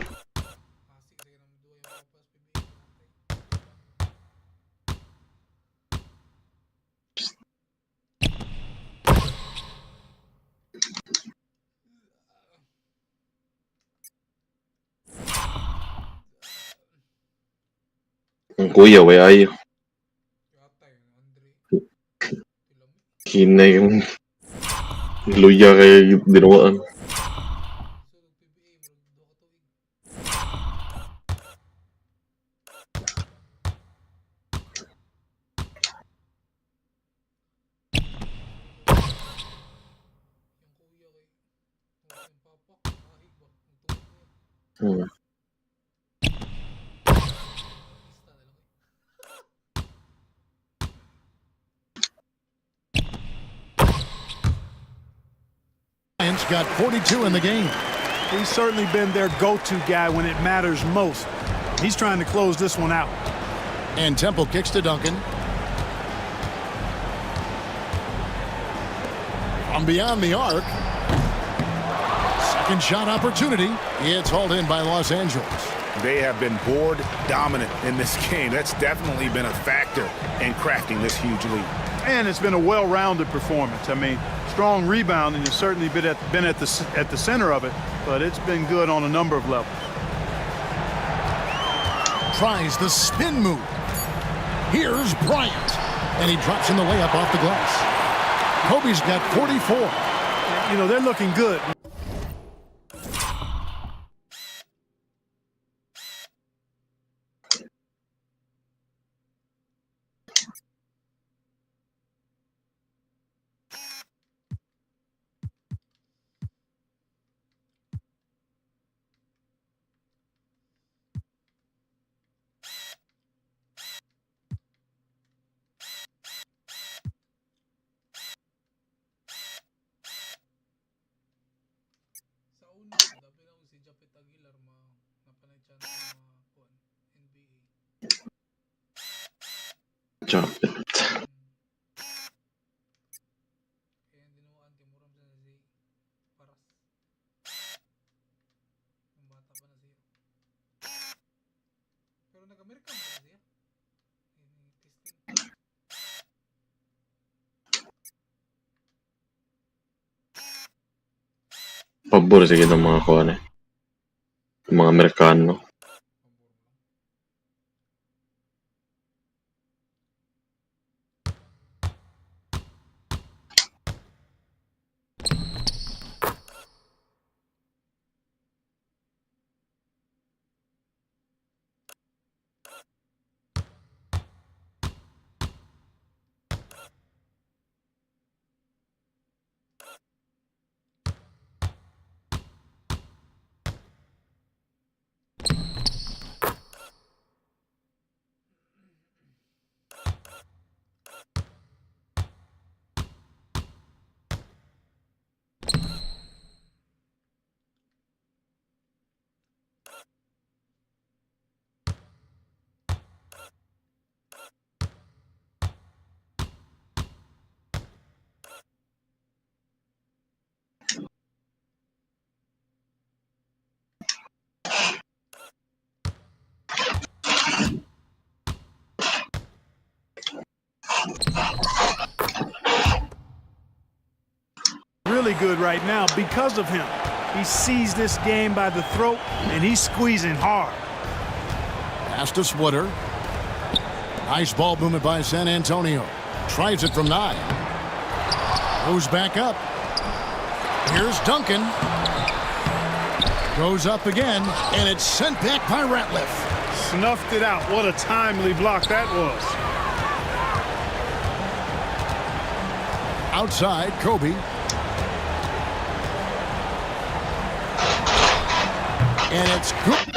Ang kuya, way ayo. Kinay yung luya kay dinuwaan. Got 42 in the game. He's certainly been their go-to guy when it matters most. He's trying to close this one out. And Temple kicks to Duncan. From beyond the arc. Second shot opportunity. It's hauled in by Los Angeles. They have been board dominant in this game. That's definitely been a factor in crafting this huge lead. And it's been a well-rounded performance. I mean, strong rebounding has certainly been at the center of it, but it's been good on a number of levels. Tries the spin move. Here's Bryant, and he drops in the layup off the glass. Kobe's got 44. You know, they're looking good. Japit. Pabor sige ng mga kuwan eh. Mga Amerikano. Really good right now because of him. He sees this game by the throat, and he's squeezing hard. Pass to Switter. Nice ball movement by San Antonio. Tries it from 9. Goes back up. Here's Duncan. Goes up again, and it's sent back by Ratliff. Snuffed it out. What a timely block that was. Outside, Kobe. And it's good.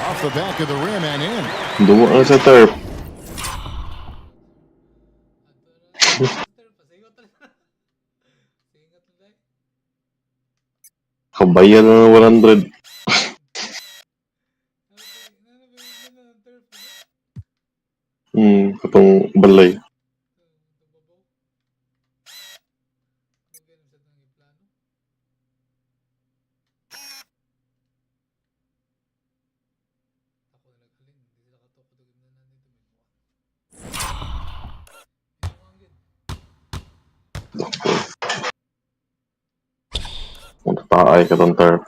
Off the back of the rim and in. Dumaan sa turf. Kabayan na ng 100. Katong balay. Taay ka tong turf.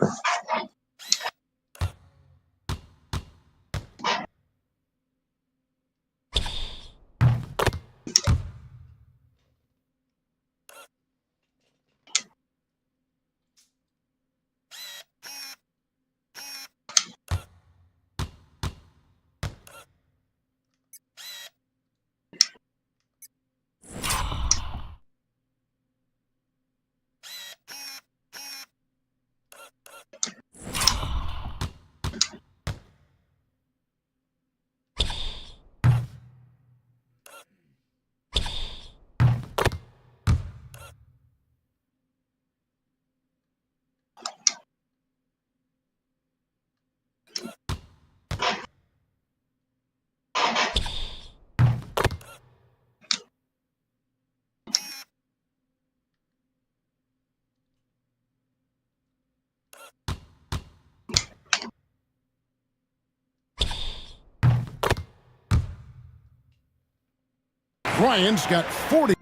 Bryant's got 40.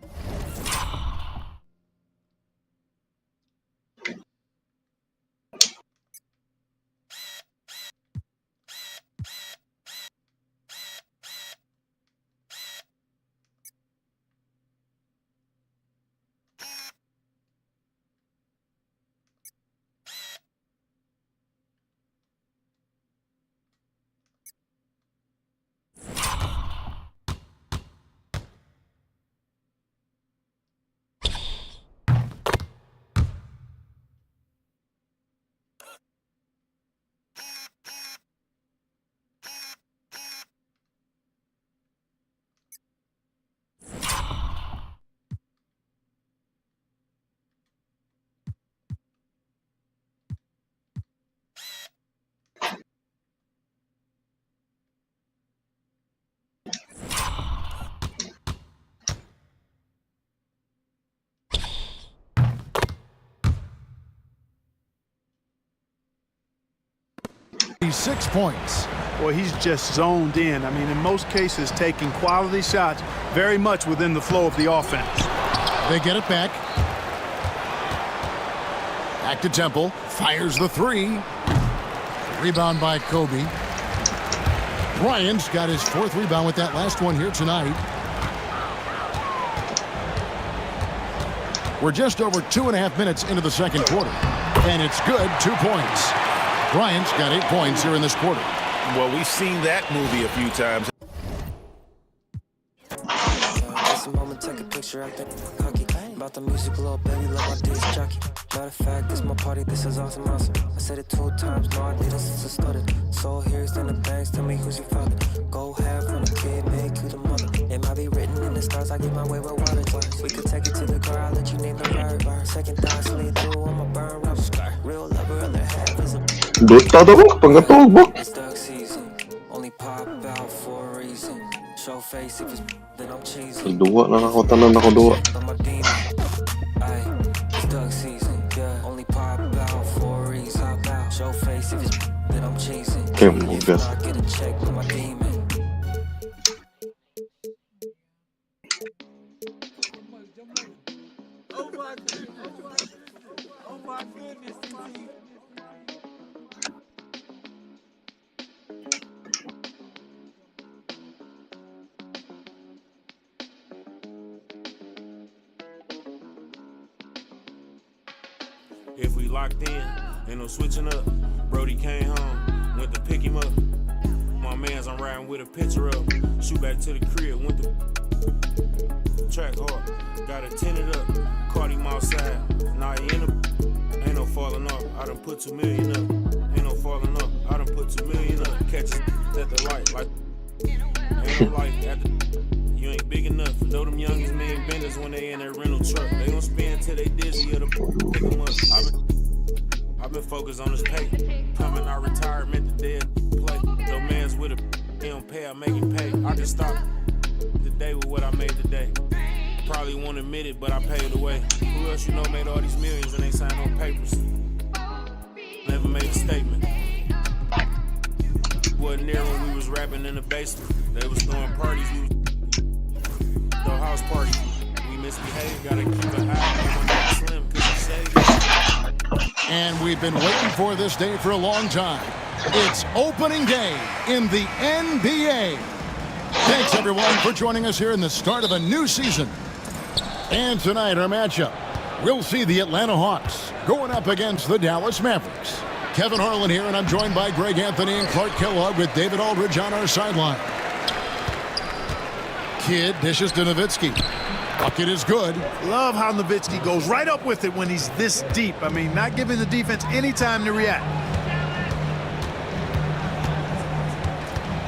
6 points. Well, he's just zoned in. I mean, in most cases, taking quality shots very much within the flow of the offense. They get it back. Back to Temple. Fires the 3. Rebound by Kobe. Bryant's got his 4th rebound with that last one here tonight. We're just over 2.5 minutes into the second quarter. And it's good, 2 points. Bryant's got 8 points here in this quarter. Well, we've seen that movie a few times. Take a picture out there, cocky. About the music, little baby, love my disc jockey. Matter of fact, this my party, this is awesome. I said it 2 times, no, I did it since I started. So here's in the banks, tell me who's your father. Go have fun, a kid, make you the mother. It might be written in the stars, I get my way with water. We could take it to the car, I'll let you name the verb. Second thought, slid through, I'm a burn rubber. Real lover, other half is a... Duta daw ba? Pangatog ba? It's duck season, only pop out for a reason. Show face if it's then I'm cheesy. Duwa na ako, tanan ako duwa. Ay, it's duck season, yeah. Only pop out for a reason. Show face if it's then I'm cheesy. Okay, mugas. I get a check with my demon. Oh my goodness. Oh my goodness. If we locked in, ain't no switching up. Brody came home, went to pick him up. My mans, I'm riding with a picture up. Shoot back to the crib, went to track hard. Got it tinted up, caught him outside. Now he in a, ain't no falling off. I done put 2 million up. Ain't no falling off. I done put 2 million up. Catch it at the light, like ain't no light at the. You ain't big enough. Know them youngest man benders when they in that rental truck. They gon' spin till they dizzy or the pick them up. I've been focused on this pay. Coming out retirement, the dead play. No man's with a he don't pay, I make him pay. I can stop the day with what I made today. Probably won't admit it, but I paid away. Who else you know made all these millions and they signed no papers? Never made a statement. Wasn't there when we was rapping in the basement. They was throwing parties, we was no house party. We misbehaved, gotta keep an eye on Slim cause he saved us. And we've been waiting for this day for a long time. It's opening day in the NBA. Thanks everyone for joining us here in the start of a new season. And tonight our matchup, we'll see the Atlanta Hawks going up against the Dallas Mavericks. Kevin Harlan here, and I'm joined by Greg Anthony and Clark Kellogg with David Aldridge on our sideline. Kidd dishes to Nowitzki. Bucket is good. Love how Nowitzki goes right up with it when he's this deep. I mean, not giving the defense any time to react.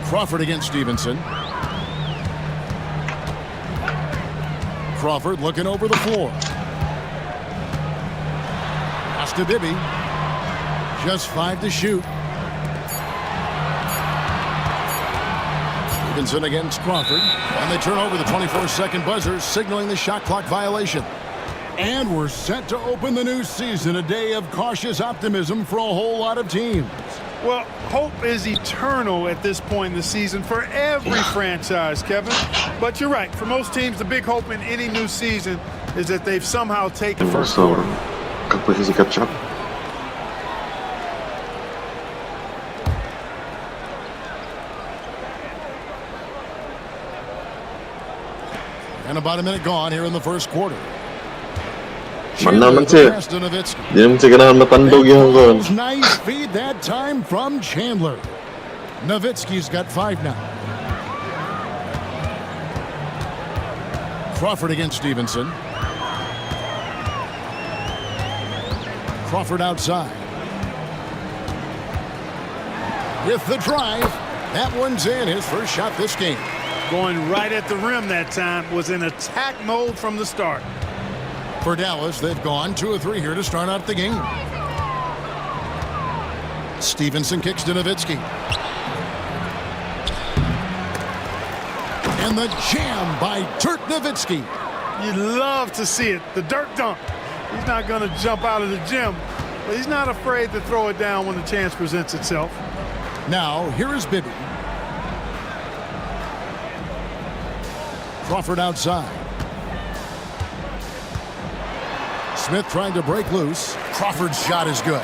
Crawford against Stevenson. Crawford looking over the floor. Pass to Bibby. Just 5 to shoot. Stevenson against Crawford. And they turn over the 24-second buzzer, signaling the shot clock violation. And we're set to open the new season, a day of cautious optimism for a whole lot of teams. Well, hope is eternal at this point in the season for every franchise, Kevin. But you're right. For most teams, the big hope in any new season is that they've somehow taken the first quarter. And about a minute gone here in the first quarter. Naman siya. Di naman siya ganahan matandog yung goal. Nice feed that time from Chandler. Nowitzki's got 5 now. Crawford against Stevenson. Crawford outside. With the drive. That one's in. His first shot this game. Going right at the rim that time. Was in attack mode from the start. For Dallas, they've gone 2 of 3 here to start out the game. Stevenson kicks to Nowitzki. And the jam by Dirk Nowitzki. You love to see it. The Dirk dunk. He's not going to jump out of the gym, but he's not afraid to throw it down when the chance presents itself. Now, here is Bibby. Crawford outside. Smith trying to break loose. Crawford's shot is good.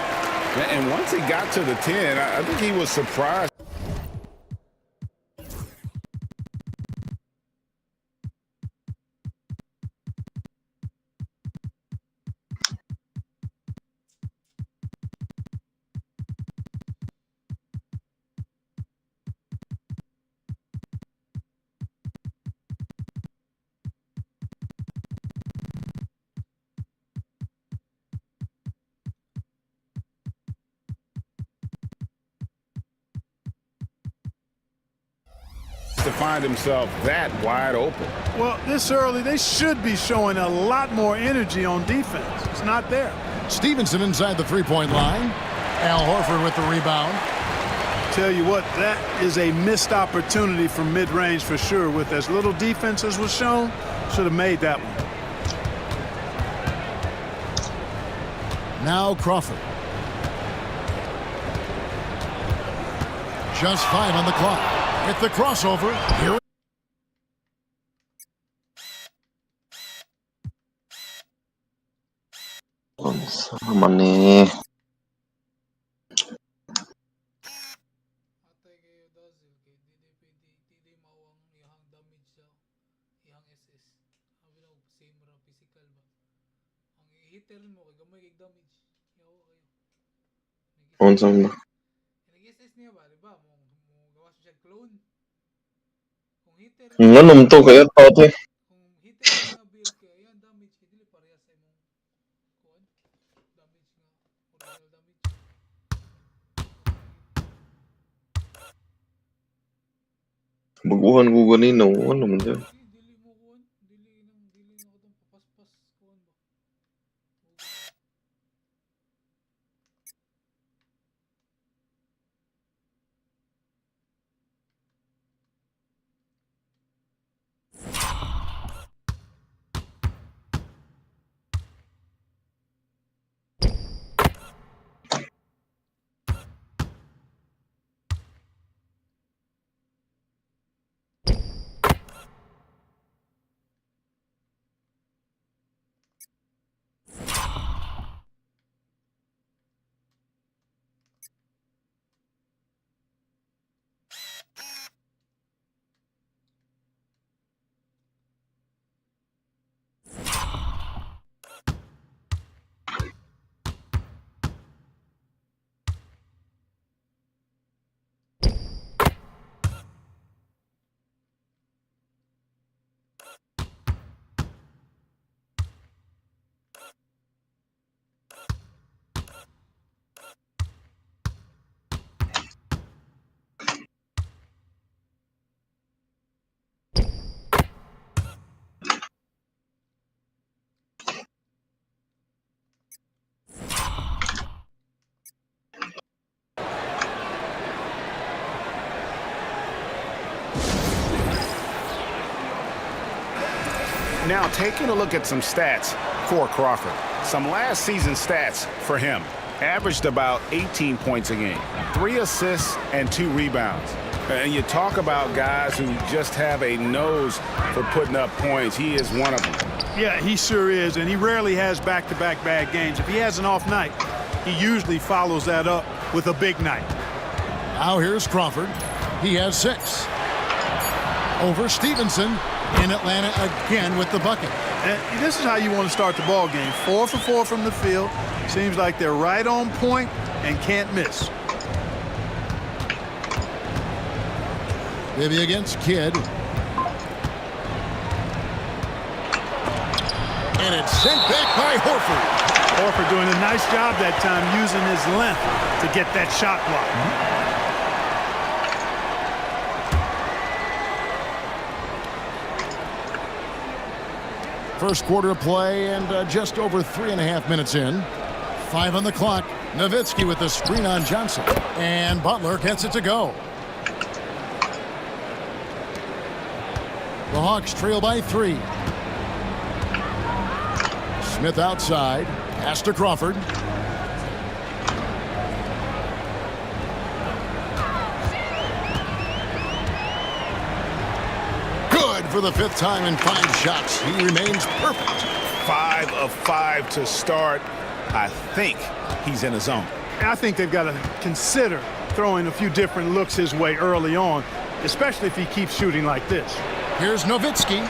And once he got to the 10, I think he was surprised. To find himself that wide open. Well, this early, they should be showing a lot more energy on defense. It's not there. Stevenson inside the three-point line. Al Horford with the rebound. Tell you what, that is a missed opportunity from mid-range for sure. With as little defense as was shown, should have made that one. Now Crawford. Just 5 on the clock. Hit the crossover. Here. Sama nih. Unsa man? Nganom to kaya tao eh. Baguhan ko ganino. Ano man dyan? Now, taking a look at some stats for Crawford. Some last season stats for him. Averaged about 18 points a game, 3 assists and 2 rebounds. And you talk about guys who just have a nose for putting up points. He is one of them. Yeah, he sure is, and he rarely has back-to-back bad games. If he has an off night, he usually follows that up with a big night. Now here's Crawford. He has 6. Over Stevenson. In Atlanta again with the bucket. And this is how you want to start the ball game. 4 for 4 from the field. Seems like they're right on point and can't miss. Bibby against Kidd. And it's sent back by Horford. Horford doing a nice job that time using his length to get that shot block. First quarter of play and just over 3.5 minutes in. 5 on the clock. Nowitzki with the screen on Johnson. And Butler gets it to go. The Hawks trail by 3. Smith outside. Pass to Crawford. for the 5th time in 5 shots. He remains perfect. 5 of 5 to start. I think he's in the zone. I think they've got to consider throwing a few different looks his way early on, especially if he keeps shooting like this. Here's Nowitzki.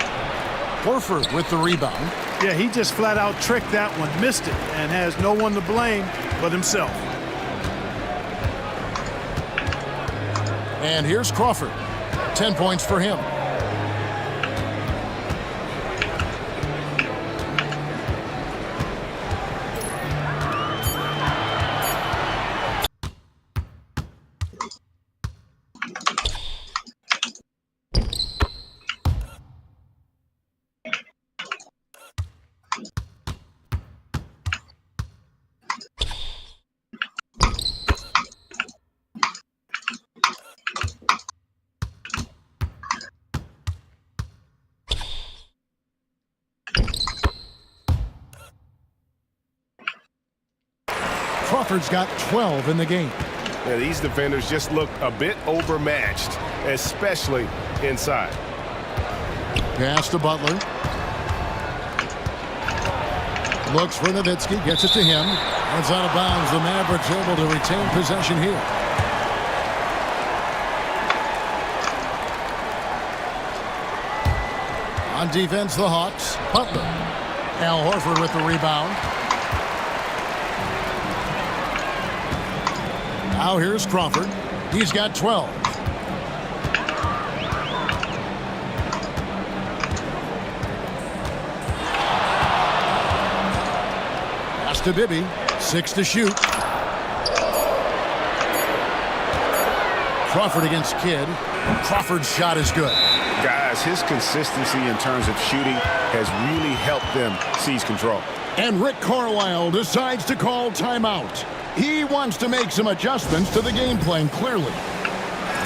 Horford with the rebound. Yeah, he just flat out tricked that one, missed it, and has no one to blame but himself. And here's Crawford. 10 points for him. Crawford's got 12 in the game. Yeah, these defenders just look a bit overmatched, especially inside. Pass to Butler. Looks for Nowitzki, gets it to him. It's out of bounds. The Mavericks able to retain possession here. On defense, the Hawks. Butler. Al Horford with the rebound. Now here's Crawford. He's got 12. Pass to Bibby. 6 to shoot. Crawford against Kidd. Crawford's shot is good. Guys, his consistency in terms of shooting has really helped them seize control. And Rick Carlisle decides to call timeout. He wants to make some adjustments to the game plan, clearly.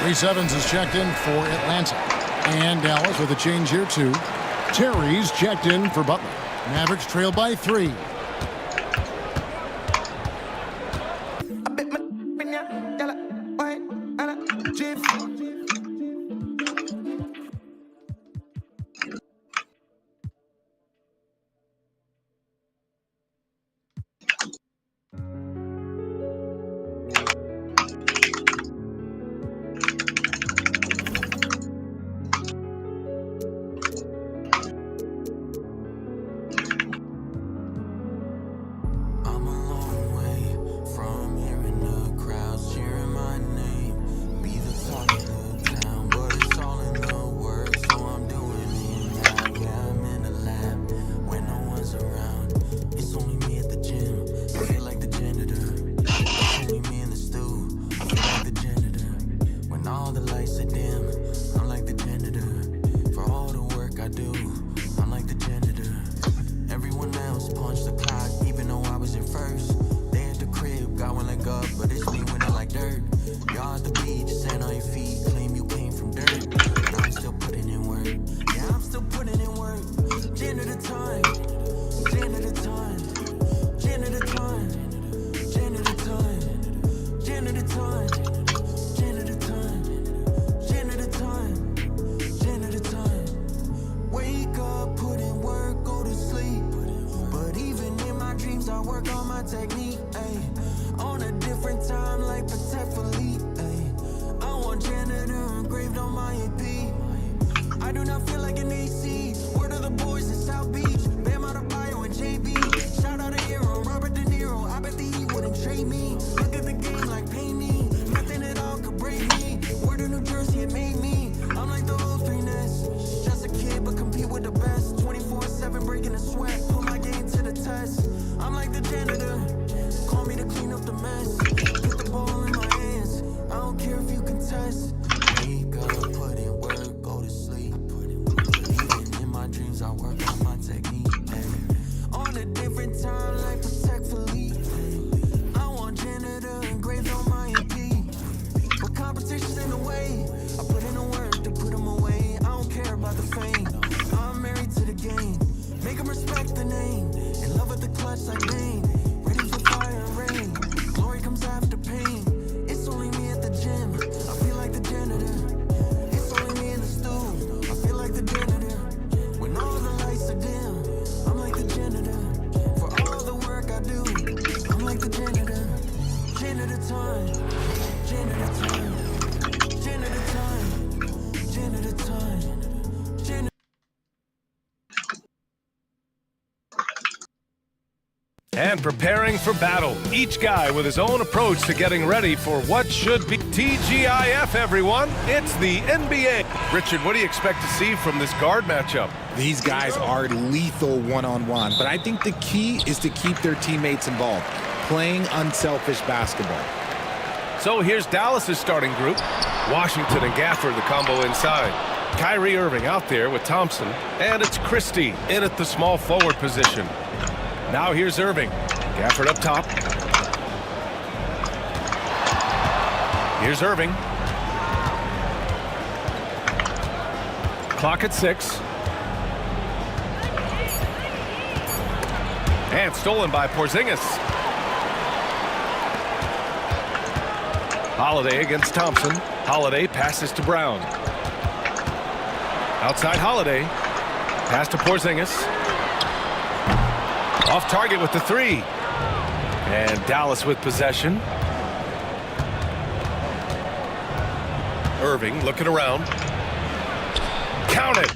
Reese Evans is checked in for Atlanta. And Dallas with a change here, too. Terry's checked in for Butler. Mavericks trail by 3. Janitor. It's only me in the stew. I feel like the janitor. And preparing for battle. Each guy with his own approach to getting ready for what should be TGIF, everyone. It's the NBA. Richard, what do you expect to see from this guard matchup? These guys are lethal one-on-one, but I think the key is to keep their teammates involved, playing unselfish basketball. So here's Dallas's starting group. Washington and Gafford, the combo inside. Kyrie Irving out there with Thompson, and it's Christie in at the small forward position. Now here's Irving. Gafford up top. Here's Irving. Clock at 6. And stolen by Porzingis. Holiday against Thompson. Holiday passes to Brown. Outside Holiday. Pass to Porzingis. Off target with the 3. And Dallas with possession. Irving looking around. Count it.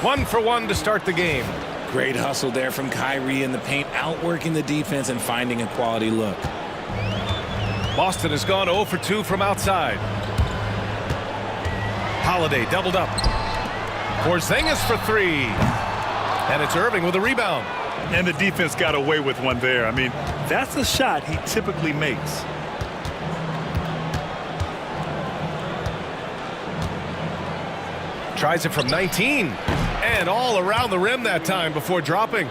One for one to start the game. Great hustle there from Kyrie in the paint, outworking the defense and finding a quality look. Boston has gone 0 for 2 from outside. Holiday doubled up. Porzingis for 3. And it's Irving with a rebound. And the defense got away with one there. I mean, that's a shot he typically makes. Tries it from 19. And all around the rim that time before dropping.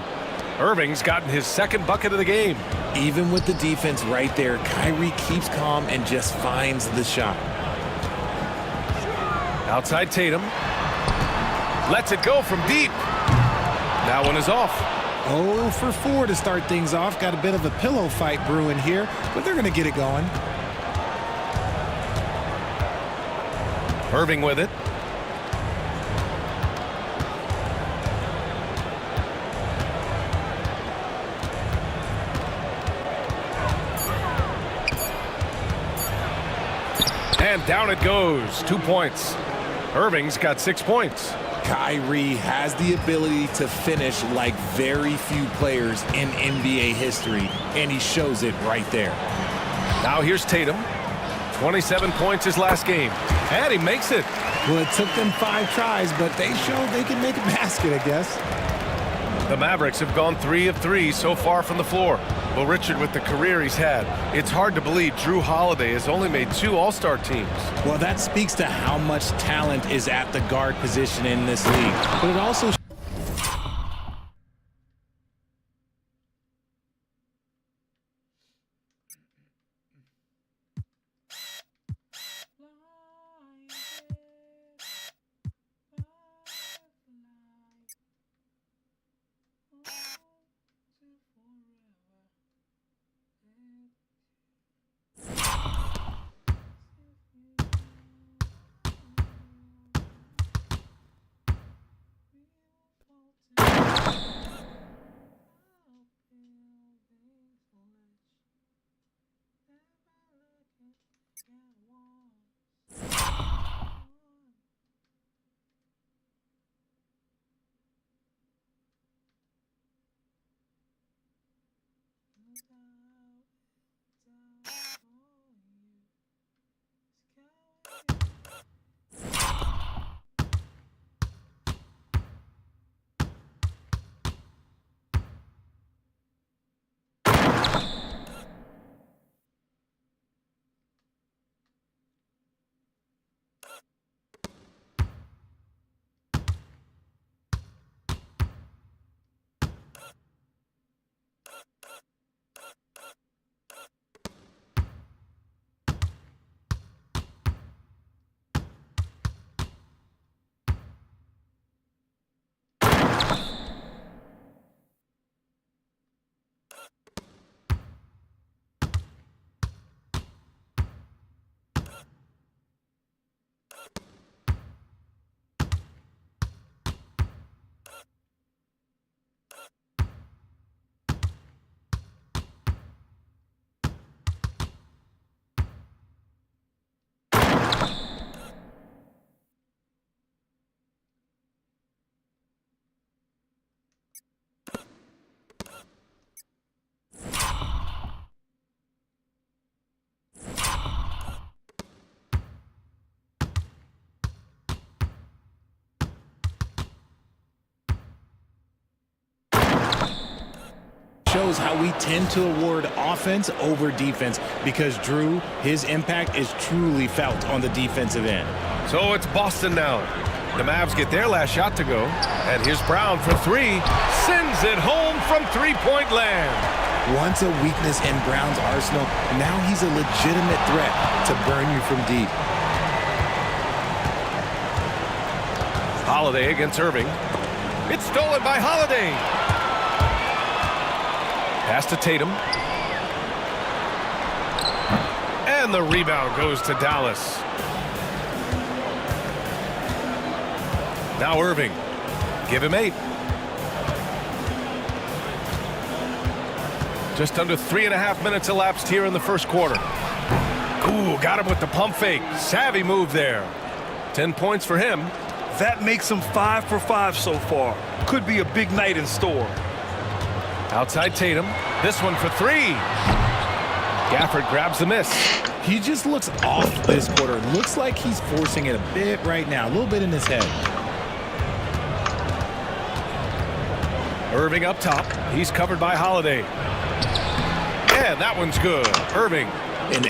Irving's gotten his second bucket of the game. Even with the defense right there, Kyrie keeps calm and just finds the shot. Outside Tatum. Lets it go from deep. That one is off. 0 for 4 to start things off. Got a bit of a pillow fight brewing here, but they're going to get it going. Irving with it. And down it goes. 2 points. Irving's got 6 points. Kyrie has the ability to finish like very few players in NBA history, and he shows it right there. Now here's Tatum. 27 points his last game. And he makes it. Well, it took them 5 tries, but they showed they can make a basket, I guess. The Mavericks have gone 3 of 3 so far from the floor. Well, Richard, with the career he's had, it's hard to believe Drew Holiday has only made 2 All-Star teams. Well, that speaks to how much talent is at the guard position in this league. But it also shows how we tend to award offense over defense because Drew, his impact is truly felt on the defensive end. So it's Boston now. The Mavs get their last shot to go. And here's Brown for 3. Sends it home from three-point land. Once a weakness in Brown's arsenal, now he's a legitimate threat to burn you from deep. Holiday against Irving. It's stolen by Holiday. Pass to Tatum. And the rebound goes to Dallas. Now Irving. Give him 8. Just under 3.5 minutes elapsed here in the first quarter. Ooh, got him with the pump fake. Savvy move there. 10 points for him. That makes him 5 for 5 so far. Could be a big night in store. Outside Tatum. This one for 3. Gafford grabs the miss. He just looks off this quarter. Looks like he's forcing it a bit right now. A little bit in his head. Irving up top. He's covered by Holiday. And that one's good. Irving. And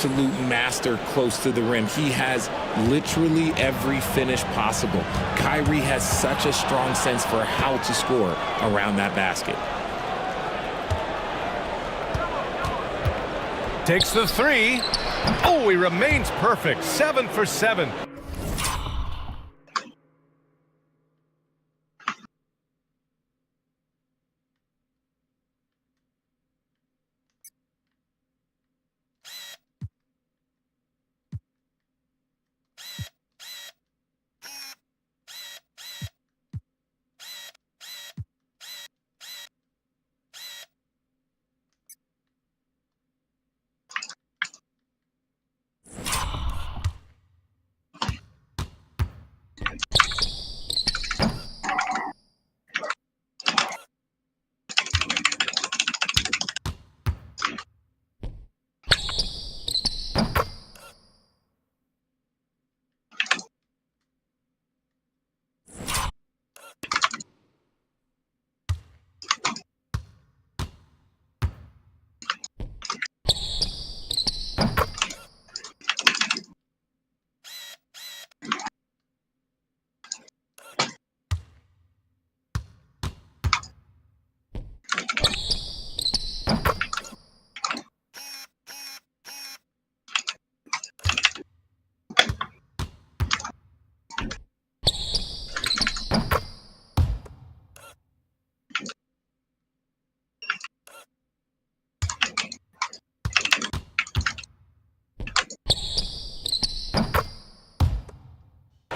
absolute master close to the rim. He has literally every finish possible. Kyrie has such a strong sense for how to score around that basket. Takes the three. Oh, he remains perfect. 7 for 7.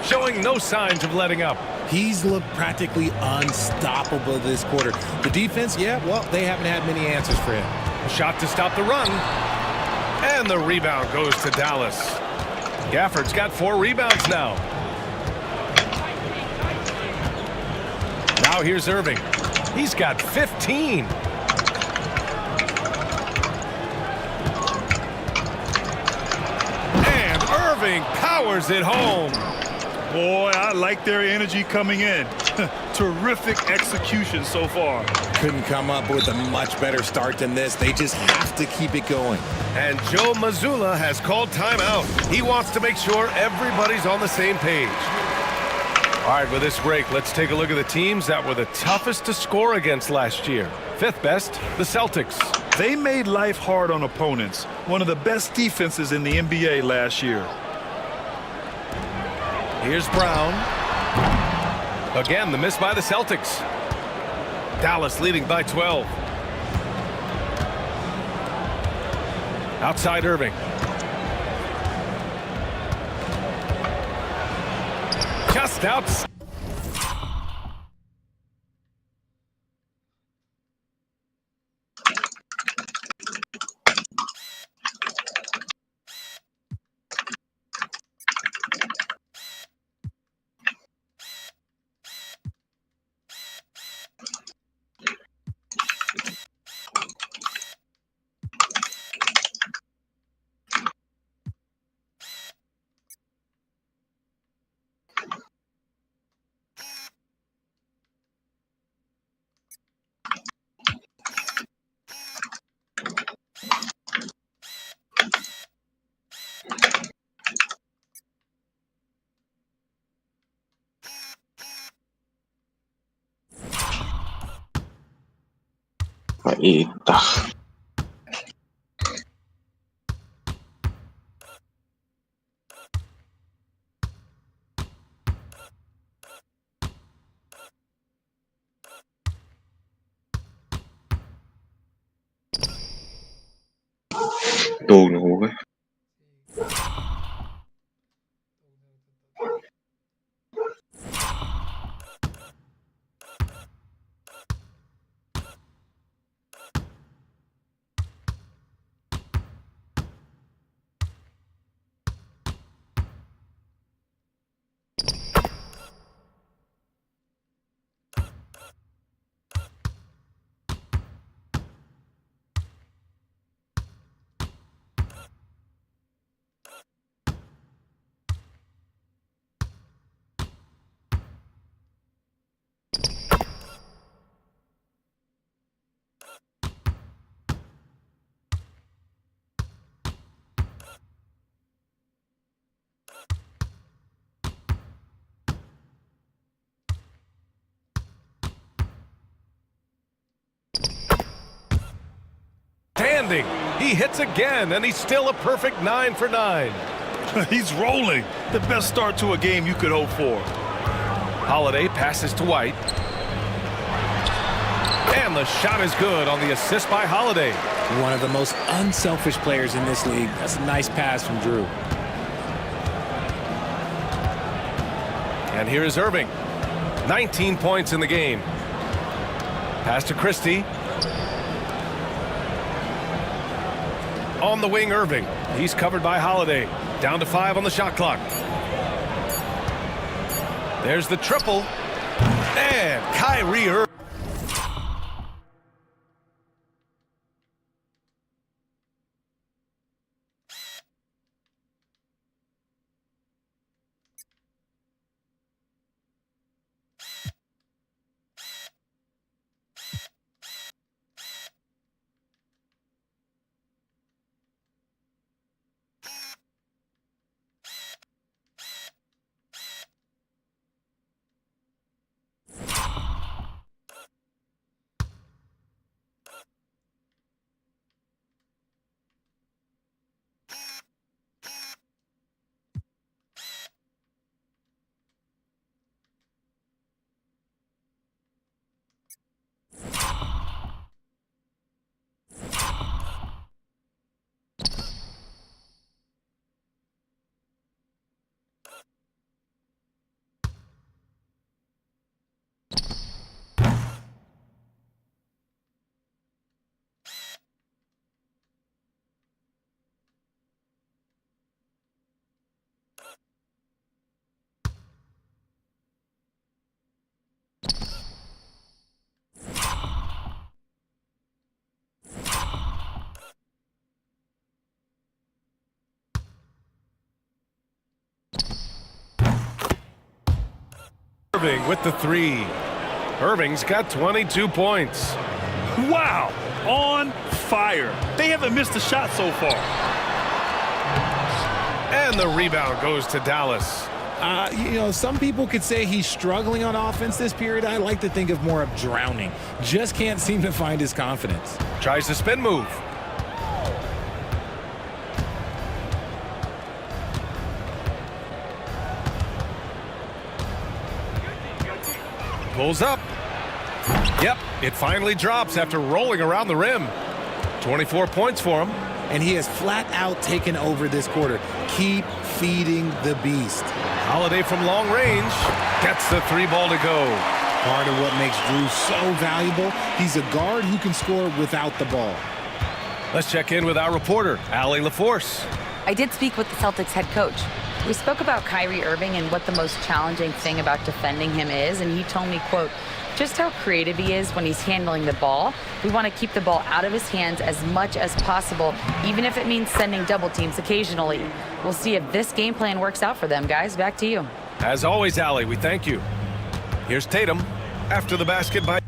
Showing no signs of letting up. He's looked practically unstoppable this quarter. The defense, yeah, well, they haven't had many answers for him. A shot to stop the run. And the rebound goes to Dallas. Gafford's got 4 rebounds now. Now here's Irving. He's got 15. And Irving powers it home. Boy, I like their energy coming in. Terrific execution so far. Couldn't come up with a much better start than this. They just have to keep it going. And Joe Mazzulla has called timeout. He wants to make sure everybody's on the same page. All right, with this break, let's take a look at the teams that were the toughest to score against last year. 5th best, the Celtics. They made life hard on opponents. One of the best defenses in the NBA last year. Here's Brown. Again, the miss by the Celtics. Dallas leading by 12. Outside Irving. Just out. Eita. Đồ nổ ấy. outstanding. He hits again, and he's still a perfect 9 for 9. He's rolling. The best start to a game you could hope for. Holiday passes to White. And the shot is good on the assist by Holiday. One of the most unselfish players in this league. That's a nice pass from Drew. And here is Irving. 19 points in the game. Pass to Christie. On the wing, Irving. He's covered by Holiday. Down to 5 on the shot clock. There's the triple. And Kyrie Irving. Irving with the 3. Irving's got 22 points. Wow, on fire. They haven't missed a shot so far. And the rebound goes to Dallas. You know, some people could say he's struggling on offense this period. I like to think of more of drowning. Just can't seem to find his confidence. Tries the spin move. Pulls up. Yep, it finally drops after rolling around the rim. 24 points for him. And he has flat out taken over this quarter. Keep feeding the beast. Holiday from long range gets the 3-ball to go. Part of what makes Drew so valuable, he's a guard who can score without the ball. Let's check in with our reporter, Allie LaForce. I did speak with the Celtics head coach. We spoke about Kyrie Irving and what the most challenging thing about defending him is, and he told me, quote, just how creative he is when he's handling the ball. We want to keep the ball out of his hands as much as possible, even if it means sending double teams occasionally. We'll see if this game plan works out for them, guys. Back to you. As always, Allie, we thank you. Here's Tatum after the basket by...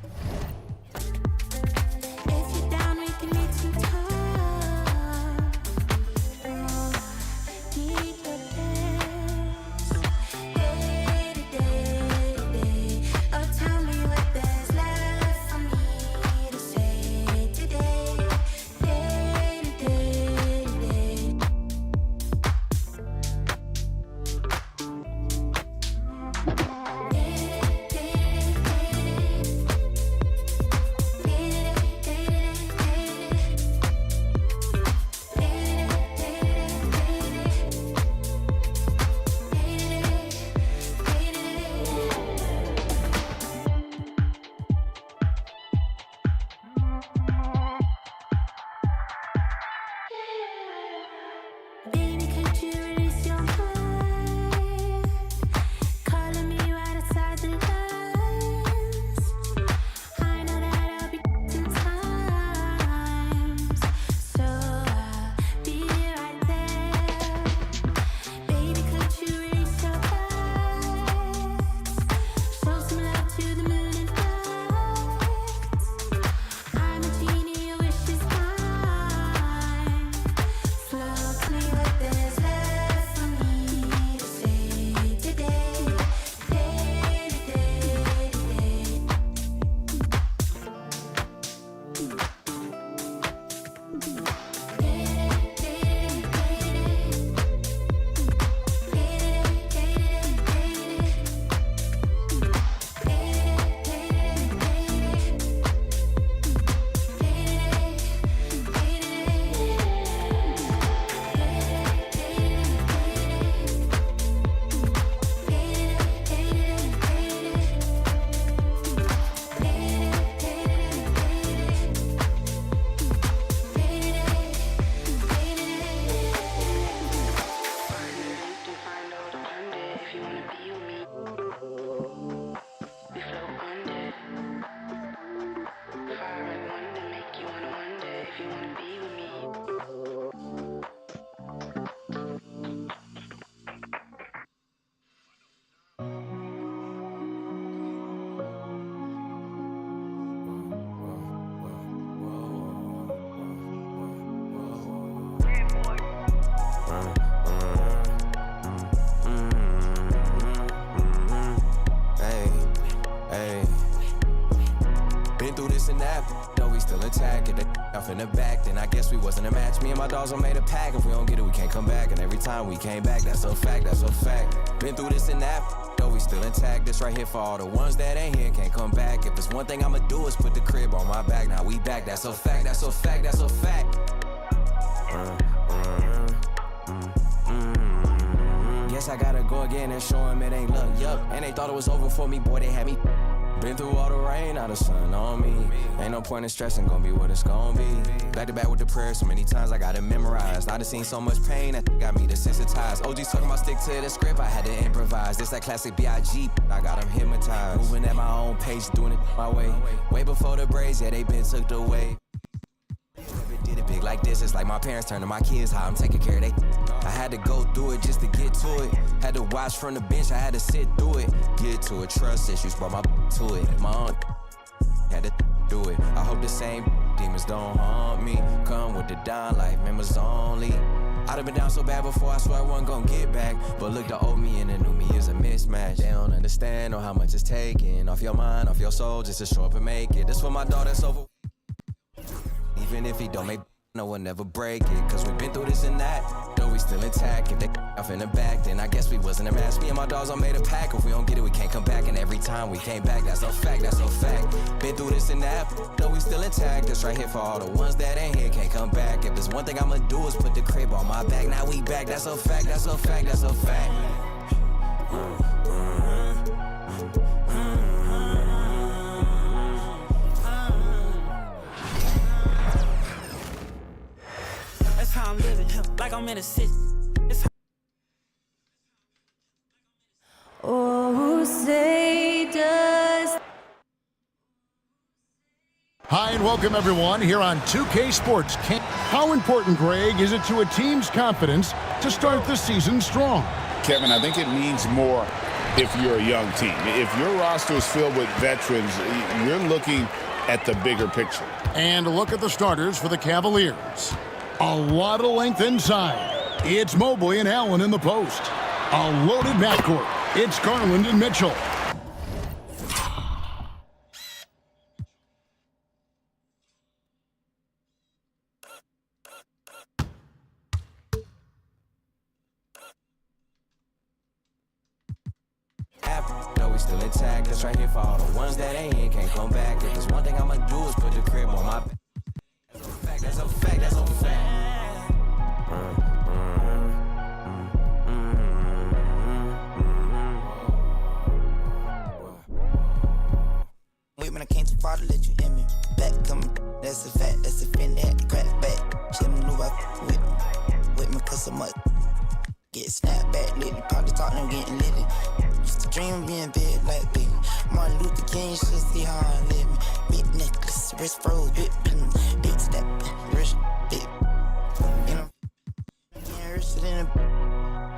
this and that, though we still intact. Get the off in the back, then I guess we wasn't a match. Me and my dogs are made a pack. If we don't get it, we can't come back. And every time we came back, that's a fact, that's a fact. Been through this and that, though we still intact. This right here for all the ones that ain't here, can't come back. If it's one thing I'ma do is put the crib on my back. Now we back, that's a fact, that's a fact, that's a fact. Guess I gotta go again and show him it ain't luck, yup. And they thought it was over for me, boy, they had me. Been through all the rain, now the sun on me. Ain't no point in stressing, gon' be what it's gon' be. Back to back with the prayers, so many times I got it memorized. I done seen so much pain, that got me desensitized. OG's talking about stick to the script, I had to improvise. This that classic B.I.G., I got them hypnotized. Moving at my own pace, doing it my way. Way before the braids, yeah, they been took away. Did it big like this, it's like my parents turning my kids how I'm taking care of they. I had to go through it just to get to it. Had to watch from the bench, I had to sit through it. Get to it, trust issues, brought my to it. My aunt had to do it. I hope the same demons don't haunt me. Come with the down life, members only. I'd have been down so bad before, I swear I wasn't gonna get back. But look, the old me and the new me is a mismatch. They don't understand or how much it's taking off your mind, off your soul, just to show up and make it. This for my daughter, that's over. Even if he don't make, no one never break it. Cause we been through this and that, though we still intact. If they off in the back, then I guess we wasn't a match. Me and my dogs all made a pack. If we don't get it, we can't come back. And every time we came back, that's a fact, that's a fact. Been through this and that, though we still intact. That's right here for all the ones that ain't here, can't come back. If there's one thing I'ma do is put the crib on my back. Now we back, that's a fact, that's a fact, that's a fact. I'm living like I'm in a city. Oh, say does. Hi, and welcome everyone here on 2K Sports. How important, Greg, is it to a team's confidence to start the season strong? Kevin, I think it means more if you're a young team. If your roster is filled with veterans, you're looking at the bigger picture. And look at the starters for the Cavaliers. A lot of length inside. It's Mobley and Allen in the post. A loaded backcourt. It's Garland and Mitchell. Though we still intact, that's right here for all the ones that ain't here, can't come back. If there's one thing I'ma do is put the crib on my back. That's a fact, that's a fact. Wait, when I came too far to let you in me. Back coming, that's a fact, that's a fin that crack back. She knew I with me cause so much. Get snapped back lately, probably talking, I'm getting litty. Used to dream of being big like baby. Martin Luther King, should see how I live me. Big necklace, wrist froze, big step, wrist, big. You know, yeah, wrist in a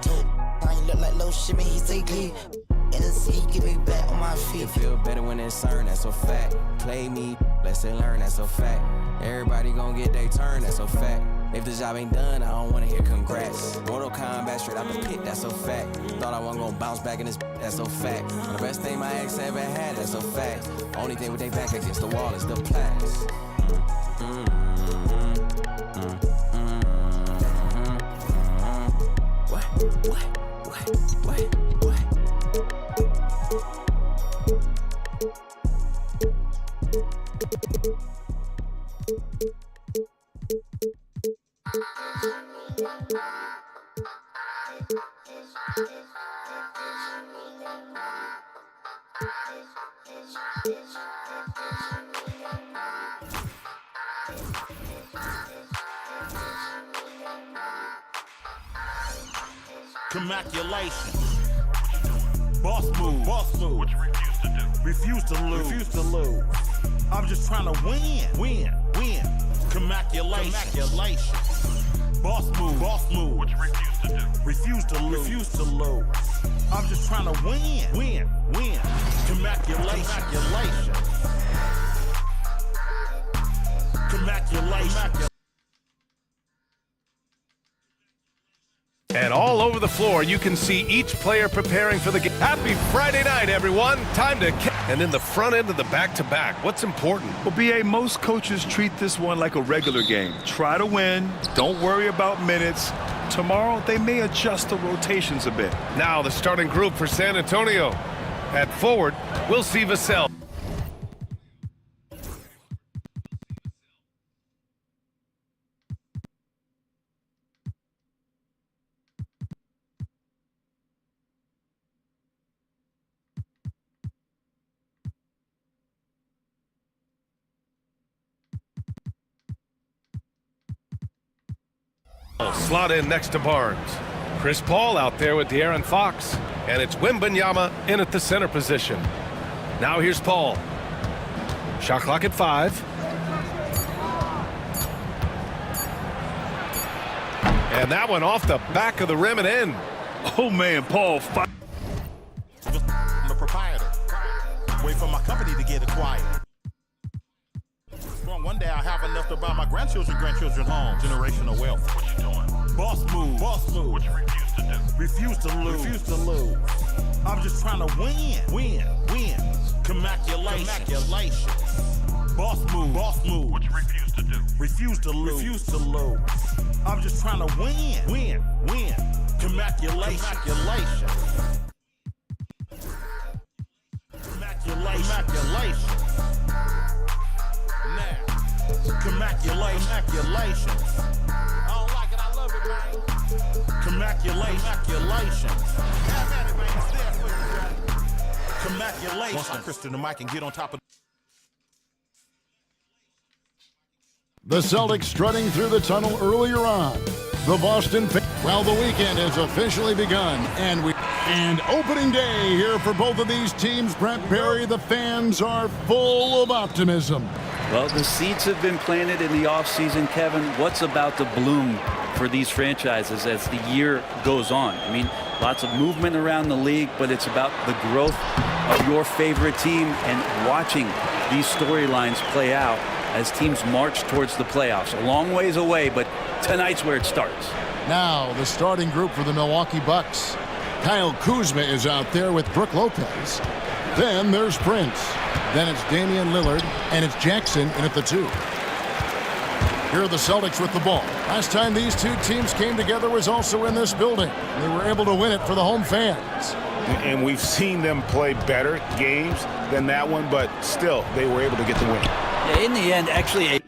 toe. I ain't look like low shimmy, he take leave. And the sea get me back on my feet. It feel better when it's earned, that's a fact. Play me, lesson learned, that's a fact. Everybody gon' get their turn, that's a fact. If the job ain't done, I don't wanna hear congrats. Mortal Kombat straight out the pit, that's a fact. Thought I wasn't gonna bounce back in this, that's a fact. The best thing my ex ever had, that's a fact. Only thing with their back against the wall is the plaques. What? Commaculation. Boss move. What you refuse to do? Refuse to lose. I'm just trying to win. Commaculation. Boss move. What you refuse to do? Refuse to lose. I'm just trying to win. Commaculation. And all over the floor, you can see each player preparing for the game. Happy Friday night, everyone. Time to and in the front end of the back-to-back, what's important? Well, BA, most coaches treat this one like a regular game. Try to win. Don't worry about minutes. Tomorrow, they may adjust the rotations a bit. Now, the starting group for San Antonio. At forward, we'll see Vassell. Slot in next to Barnes. Chris Paul out there with De'Aaron Fox. And it's Wembanyama in at the center position. Now here's Paul. Shot clock at 5. And that one off the back of the rim and in. Oh, man, Paul. I'm the proprietor. Wait for my company to get acquired. Well, one day I'll have enough to buy my grandchildren home. Generational wealth. What you doing? Boss move. Boss move. What you refuse to do? Refuse to lose. Refuse to lose. I'm just trying to win. Win. Congratulations. Boss move. Boss move. What you refuse to do? Refuse to lose. Refuse to lose. I'm just trying to win. Win. Congratulations. Congratulations. I don't like it. I love it, man. Congratulations. Have at it, man. It's there for you. Congratulations. Once I crystal the mic and get on top of. The Celtics strutting through the tunnel earlier on. The Boston. Well, the weekend has officially begun, and opening day here for both of these teams. Brent Barry, the fans are full of optimism. Well, the seeds have been planted in the offseason, Kevin. What's about to bloom for these franchises as the year goes on? I mean, lots of movement around the league, but it's about the growth of your favorite team and watching these storylines play out as teams march towards the playoffs. A long ways away, but tonight's where it starts. Now, the starting group for the Milwaukee Bucks. Kyle Kuzma is out there with Brook Lopez. Then there's Prince. Then it's Damian Lillard, and it's Jackson in at the 2. Here are the Celtics with the ball. Last time these two teams came together was also in this building. They were able to win it for the home fans. And we've seen them play better games than that one, but still, they were able to get the win. Yeah, in the end, actually,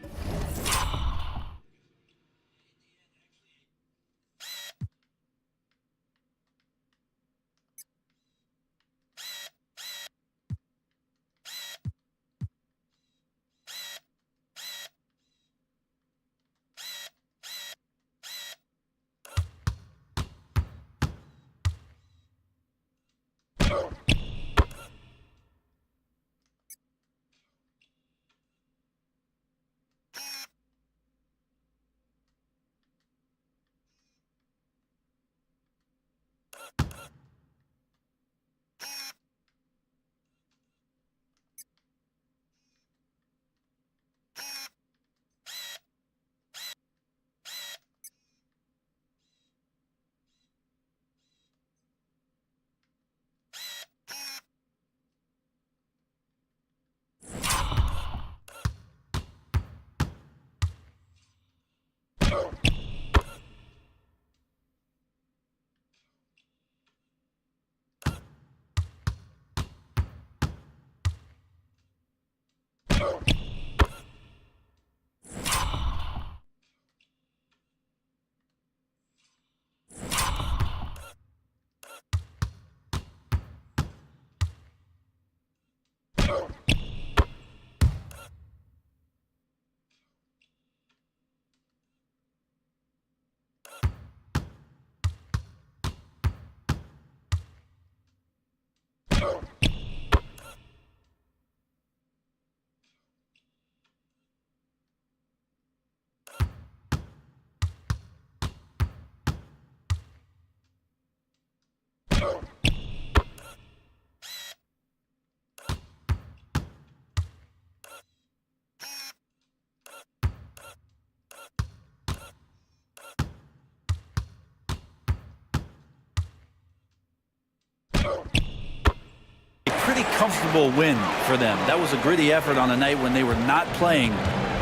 comfortable win for them. That was a gritty effort on a night when they were not playing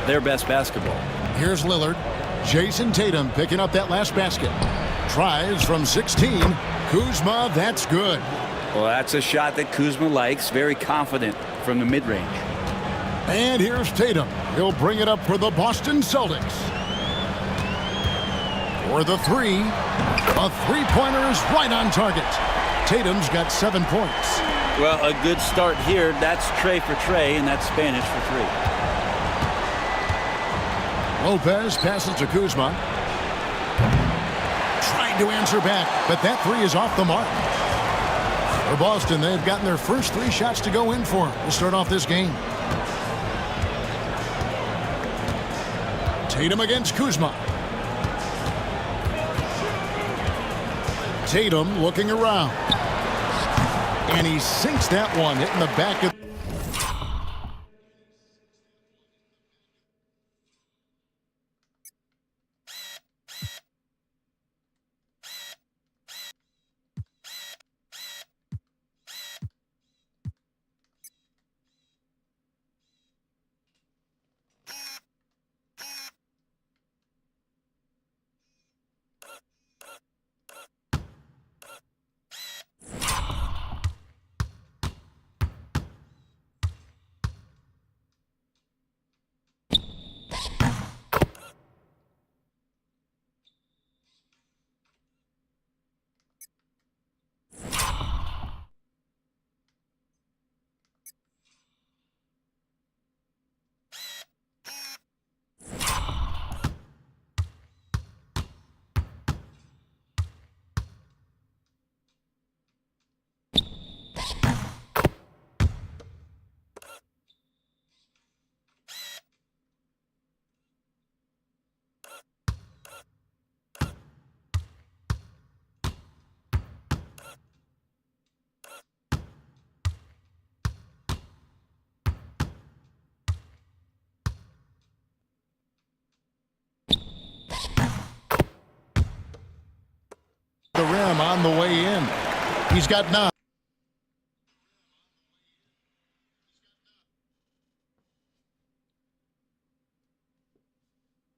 their best basketball. Here's Lillard. Jason Tatum picking up that last basket. Tries from 16. Kuzma, that's good. Well, that's a shot that Kuzma likes. Very confident from the mid-range. And here's Tatum. He'll bring it up for the Boston Celtics. For the three. A three-pointer is right on target. Tatum's got 7 points. Well, a good start here. That's Trey for Trey, and that's Spanish for three. Lopez passes to Kuzma. Trying to answer back, but that three is off the mark. For Boston, they've gotten their first 3 shots to go in for to start off this game. Tatum against Kuzma. Tatum looking around. And he sinks that one, hitting the back of... the rim on the way in. He's got 9.